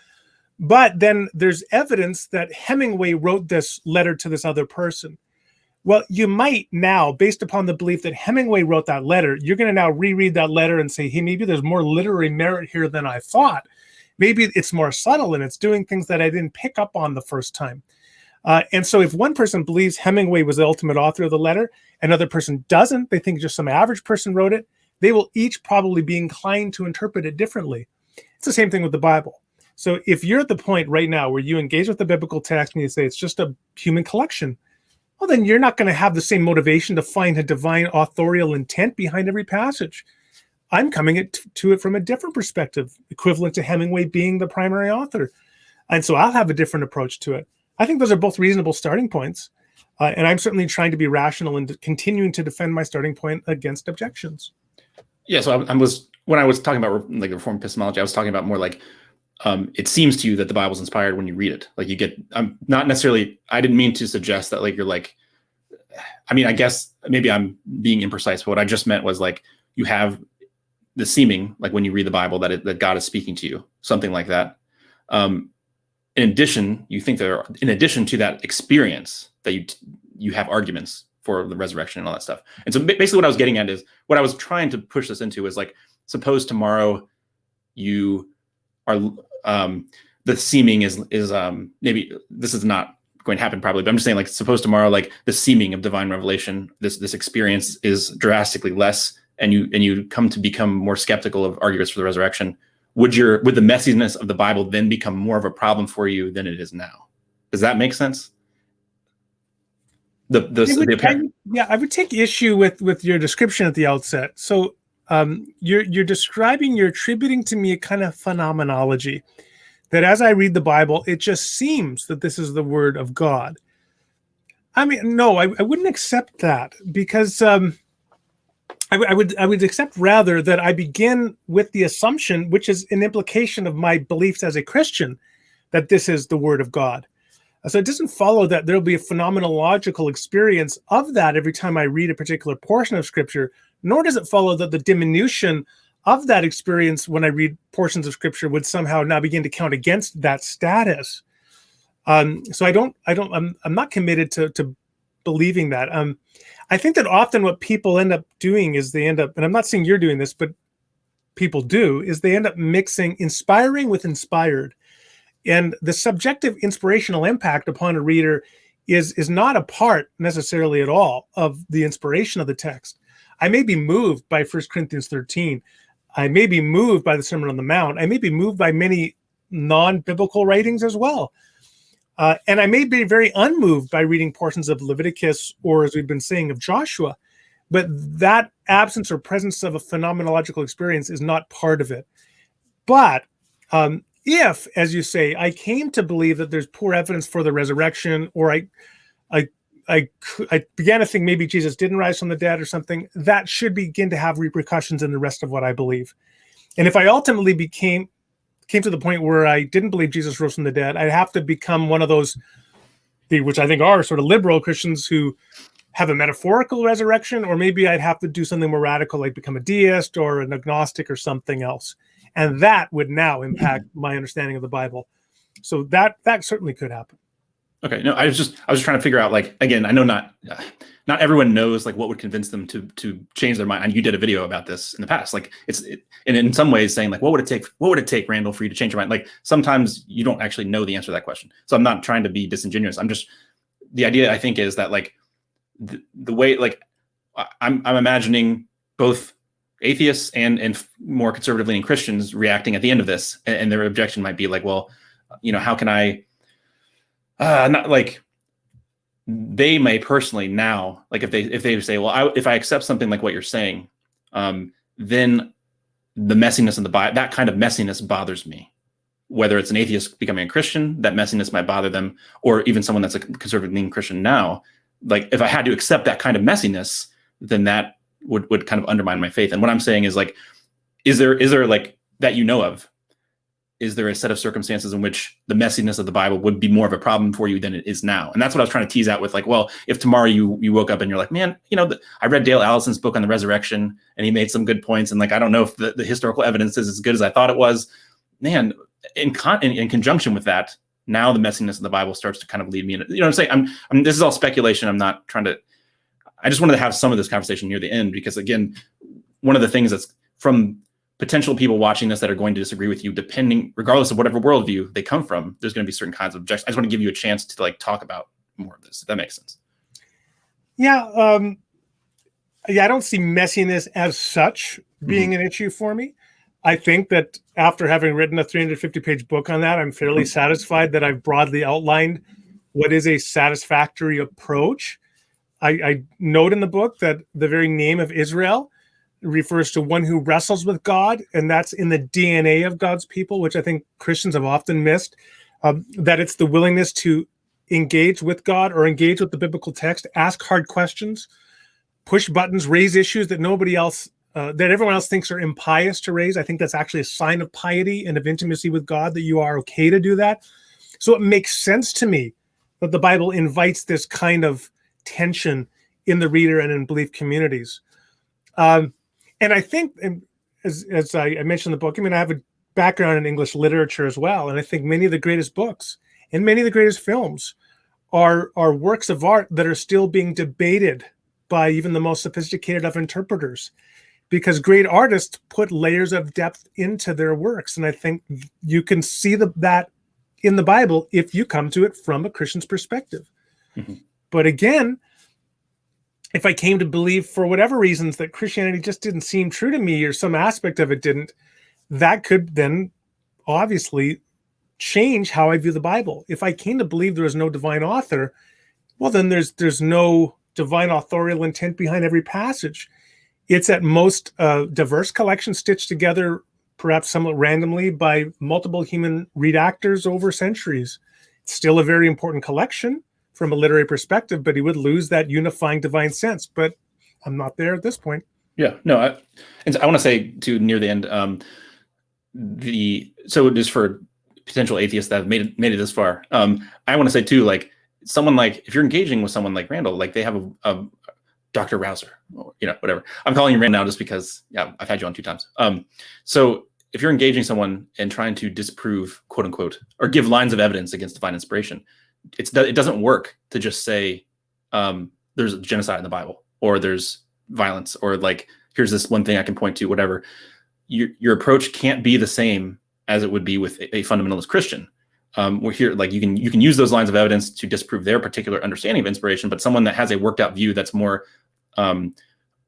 But then there's evidence that Hemingway wrote this letter to this other person. Well, you might now, based upon the belief that Hemingway wrote that letter, you're going to now reread that letter and say, hey, maybe there's more literary merit here than I thought. Maybe it's more subtle and it's doing things that I didn't pick up on the first time. And so if one person believes Hemingway was the ultimate author of the letter, another person doesn't, they think just some average person wrote it, they will each probably be inclined to interpret it differently. It's the same thing with the Bible. So if you're at the point right now where you engage with the biblical text and you say it's just a human collection, well, then you're not going to have the same motivation to find a divine authorial intent behind every passage. I'm coming to it from a different perspective, equivalent to Hemingway being the primary author. And so I'll have a different approach to it. I think those are both reasonable starting points. And I'm certainly trying to be rational and continuing to defend my starting point against objections. Yeah. So when I was talking about like Reformed epistemology, I was talking about more like, it seems to you that the Bible's inspired when you read it. Like you get, not necessarily, I didn't mean to suggest that like, you're like, I mean, I guess maybe I'm being imprecise, but what I just meant was like, you have the seeming, like when you read the Bible, that God is speaking to you, something like that. In addition, you think in addition to that experience that you have arguments for the resurrection and all that stuff. And so basically what I was getting at is what I was trying to push this into is like, suppose tomorrow you are, the seeming is maybe this is not going to happen probably, but I'm just saying like, suppose tomorrow, like the seeming of divine revelation, this experience is drastically less and you come to become more skeptical of arguments for the resurrection. Would the messiness of the Bible then become more of a problem for you than it is now? Does that make sense? I would take issue with your description at the outset. So you're attributing to me a kind of phenomenology that as I read the Bible, it just seems that this is the word of God. I mean, no, I wouldn't accept that because I would accept rather that I begin with the assumption, which is an implication of my beliefs as a Christian, that this is the word of God. So it doesn't follow that there'll be a phenomenological experience of that every time I read a particular portion of Scripture, nor does it follow that the diminution of that experience when I read portions of Scripture would somehow now begin to count against that status. So I'm not committed to believing that. I think that often what people end up doing is they end up, and I'm not saying you're doing this, but people do, is they end up mixing inspiring with inspired. And the subjective inspirational impact upon a reader is not a part necessarily at all of the inspiration of the text. I may be moved by 1 Corinthians 13. I may be moved by the Sermon on the Mount. I may be moved by many non-biblical writings as well. And I may be very unmoved by reading portions of Leviticus or, as we've been saying, of Joshua. But that absence or presence of a phenomenological experience is not part of it. But if, as you say, I came to believe that there's poor evidence for the resurrection, or I began to think maybe Jesus didn't rise from the dead or something, that should begin to have repercussions in the rest of what I believe. And if I ultimately came to the point where I didn't believe Jesus rose from the dead, I'd have to become one of those, which I think are sort of liberal Christians who have a metaphorical resurrection, or maybe I'd have to do something more radical, like become a deist or an agnostic or something else. And that would now impact my understanding of the Bible. So that certainly could happen. Okay. No, I was just trying to figure out, like, again, I know not everyone knows like what would convince them to change their mind. And you did a video about this in the past. Like and in some ways saying like, what would it take, Randall, for you to change your mind? Like sometimes you don't actually know the answer to that question. So I'm not trying to be disingenuous. The idea I think is that like the way, like I'm imagining both atheists and more conservative leaning Christians reacting at the end of this, and their objection might be like, well, how can I, not like, they may personally now, like if they say, well, if I accept something like what you're saying, then the messiness of the Bible, that kind of messiness bothers me. Whether it's an atheist becoming a Christian, that messiness might bother them, or even someone that's a conservative leaning Christian now, like if I had to accept that kind of messiness, then that would kind of undermine my faith. And what I'm saying is like, is there like that of? Is there a set of circumstances in which the messiness of the Bible would be more of a problem for you than it is now? And that's what I was trying to tease out with, like, well, if tomorrow you woke up and you're like, man, I read Dale Allison's book on the resurrection and he made some good points. And like, I don't know if the historical evidence is as good as I thought it was, man, in conjunction with that, now the messiness of the Bible starts to kind of lead me in, you know what I'm saying? This is all speculation. I'm not trying to, I just wanted to have some of this conversation near the end, because again, one of the things that's from potential people watching this that are going to disagree with you, regardless of whatever worldview they come from, there's going to be certain kinds of objections. I just want to give you a chance to like talk about more of this, if that makes sense. Yeah. I don't see messiness as such being an issue for me. I think that after having written a 350-page book on that, I'm fairly satisfied that I've broadly outlined what is a satisfactory approach. I note in the book that the very name of Israel refers to one who wrestles with God, and that's in the DNA of God's people, which I think Christians have often missed, that it's the willingness to engage with God or engage with the biblical text, ask hard questions, push buttons, raise issues that nobody else, that everyone else thinks are impious to raise. I think that's actually a sign of piety and of intimacy with God, that you are okay to do that. So it makes sense to me that the Bible invites this kind of tension in the reader and in belief communities. And I think, as I mentioned in the book, I have a background in English literature as well. And I think many of the greatest books and many of the greatest films are works of art that are still being debated by even the most sophisticated of interpreters, because great artists put layers of depth into their works. And I think you can see that in the Bible if you come to it from a Christian's perspective. Mm-hmm. But again, if I came to believe for whatever reasons that Christianity just didn't seem true to me, or some aspect of it didn't, that could then obviously change how I view the Bible. If I came to believe there was no divine author, well, then there's no divine authorial intent behind every passage. It's at most a diverse collection stitched together, perhaps somewhat randomly, by multiple human redactors over centuries. It's still a very important collection from a literary perspective, but he would lose that unifying divine sense. But I'm not there at this point. Yeah, no, I want to say too, near the end, so just for potential atheists that have made it this far, I want to say too, like someone like, if you're engaging with someone like Randall, like they have a Dr. Rouser, or, whatever. I'm calling you Randall now just because, I've had you on 2 times. So if you're engaging someone and trying to disprove, quote unquote, or give lines of evidence against divine inspiration, it doesn't work to just say there's a genocide in the Bible, or there's violence, or like here's this one thing I can point to, whatever. Your approach can't be the same as it would be with a fundamentalist Christian. We're here, like you can use those lines of evidence to disprove their particular understanding of inspiration, but someone that has a worked out view that's more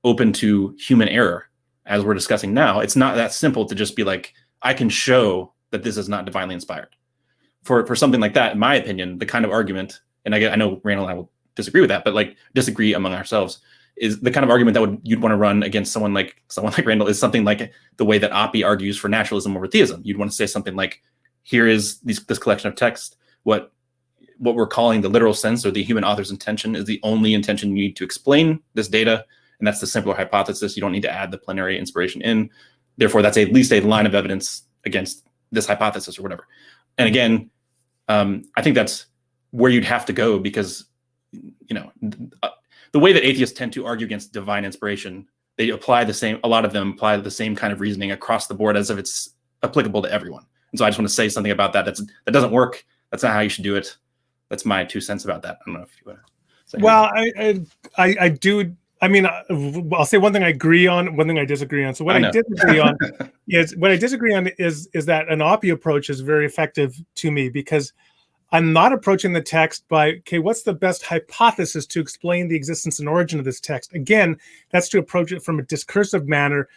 open to human error, as we're discussing now, it's not that simple to just be like, I can show that this is not divinely inspired. For something like that, in my opinion, the kind of argument, and I know Randall and I will disagree with that, but like disagree among ourselves, is the kind of argument that you'd want to run against someone like Randall is something like the way that Oppie argues for naturalism over theism. You'd want to say something like, here is this collection of text. What we're calling the literal sense, or the human author's intention, is the only intention you need to explain this data, and that's the simpler hypothesis. You don't need to add the plenary inspiration in. Therefore, that's at least a line of evidence against this hypothesis or whatever. And again, I think that's where you'd have to go, because the way that atheists tend to argue against divine inspiration, a lot of them apply the same kind of reasoning across the board as if it's applicable to everyone. And so I just want to say something about that. That doesn't work. That's not how you should do it. That's my 2 cents about that. I don't know if you want to say. Well, I do. I mean, I'll say one thing I agree on, one thing I disagree on. So what I disagree on is that an Oppie approach is very effective to me, because I'm not approaching the text by, okay, what's the best hypothesis to explain the existence and origin of this text? Again, that's to approach it from a discursive manner,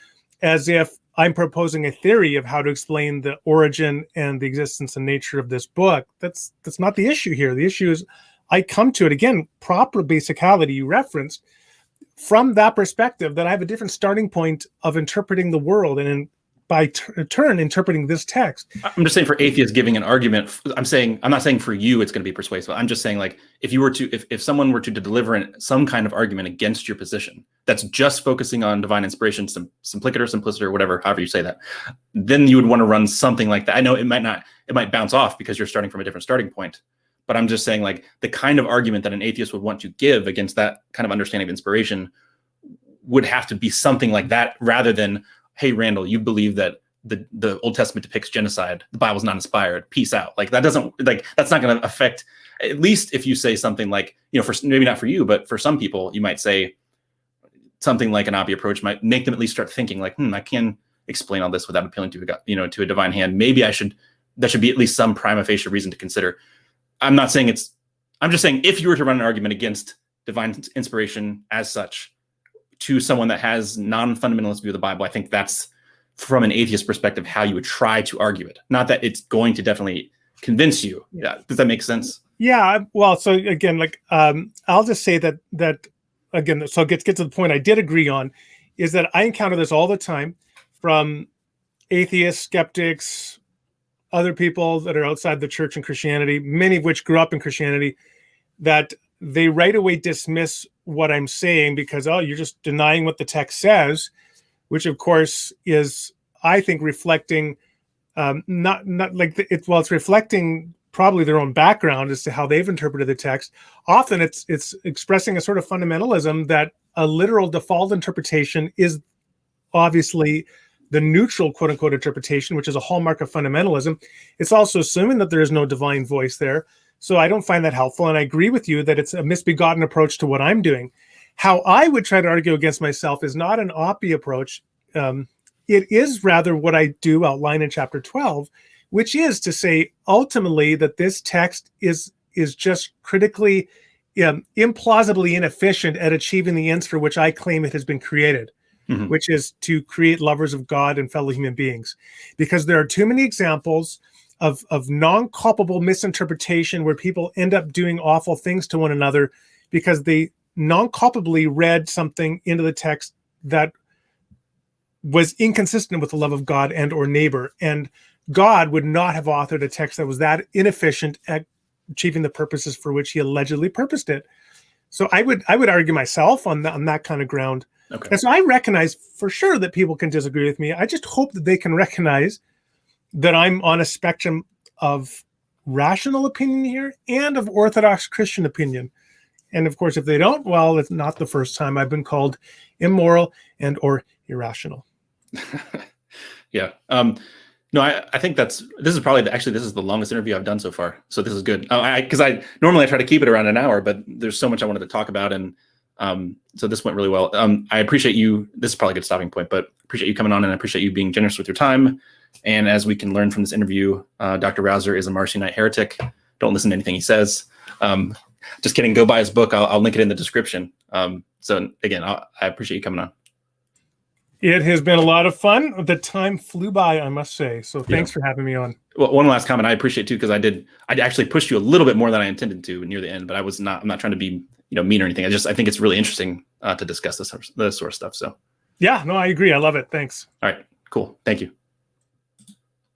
as if I'm proposing a theory of how to explain the origin and the existence and nature of this book. That's not the issue here. The issue is I come to it, again, proper basicality you referenced, from that perspective, that I have a different starting point of interpreting the world. And by turn interpreting this text. I'm just saying for atheists giving an argument, I'm not saying for you it's going to be persuasive. I'm just saying, like, if someone were to deliver some kind of argument against your position that's just focusing on divine inspiration, simpliciter, simpliciter, whatever, however you say that, then you would want to run something like that. I know it might bounce off because you're starting from a different starting point, but I'm just saying, like, the kind of argument that an atheist would want to give against that kind of understanding of inspiration would have to be something like that, rather than, hey, Randall, you believe that the Old Testament depicts genocide, the Bible's not inspired, peace out. Like, that's not going to affect, at least if you say something like, for maybe not for you, but for some people, you might say something like an Oppie approach might make them at least start thinking like, I can explain all this without appealing to to a divine hand. Maybe that should be at least some prima facie reason to consider. I'm just saying, if you were to run an argument against divine inspiration as such to someone that has non-fundamentalist view of the Bible, I think that's, from an atheist perspective, how you would try to argue it. Not that it's going to definitely convince you. Yeah. Does that make sense? Yeah. Well, so again, like, I'll just say that again, so get to the point I did agree on, is that I encounter this all the time from atheists, skeptics, other people that are outside the church and Christianity, many of which grew up in Christianity, that they right away dismiss what I'm saying because, oh, you're just denying what the text says, which of course is, I think, reflecting not like it's reflecting probably their own background as to how they've interpreted the text. Often it's expressing a sort of fundamentalism that a literal default interpretation is obviously the neutral, quote unquote, interpretation, which is a hallmark of fundamentalism. It's also assuming that there is no divine voice there. So I don't find that helpful. And I agree with you that it's a misbegotten approach to what I'm doing. How I would try to argue against myself is not an Oppie approach. It is rather what I do outline in chapter 12, which is to say ultimately that this text is just critically, implausibly inefficient at achieving the ends for which I claim it has been created, which is to create lovers of God and fellow human beings. Because there are too many examples of non-culpable misinterpretation where people end up doing awful things to one another because they non-culpably read something into the text that was inconsistent with the love of God and or neighbor. And God would not have authored a text that was that inefficient at achieving the purposes for which he allegedly purposed it. So I would argue myself on that kind of ground. Okay. And so I recognize for sure that people can disagree with me. I just hope that they can recognize that I'm on a spectrum of rational opinion here and of Orthodox Christian opinion. And of course, if they don't, well, it's not the first time I've been called immoral and or irrational. Yeah. No, I think this is the longest interview I've done so far. So this is good. Because I normally try to keep it around an hour, but there's so much I wanted to talk about. And so this went really well. I appreciate you. This is probably a good stopping point, but appreciate you coming on, and I appreciate you being generous with your time. And as we can learn from this interview, Dr. Rausser is a Marcionite heretic. Don't listen to anything he says. Just kidding. Go buy his book. I'll link it in the description. So again, I appreciate you coming on. It has been a lot of fun. The time flew by, I must say. So thanks for having me on. Well, one last comment I appreciate too, because I actually pushed you a little bit more than I intended to near the end, but I'm not trying to be mean or anything. I think it's really interesting to discuss this sort of stuff. So yeah, no, I agree. I love it. Thanks. All right, cool. Thank you.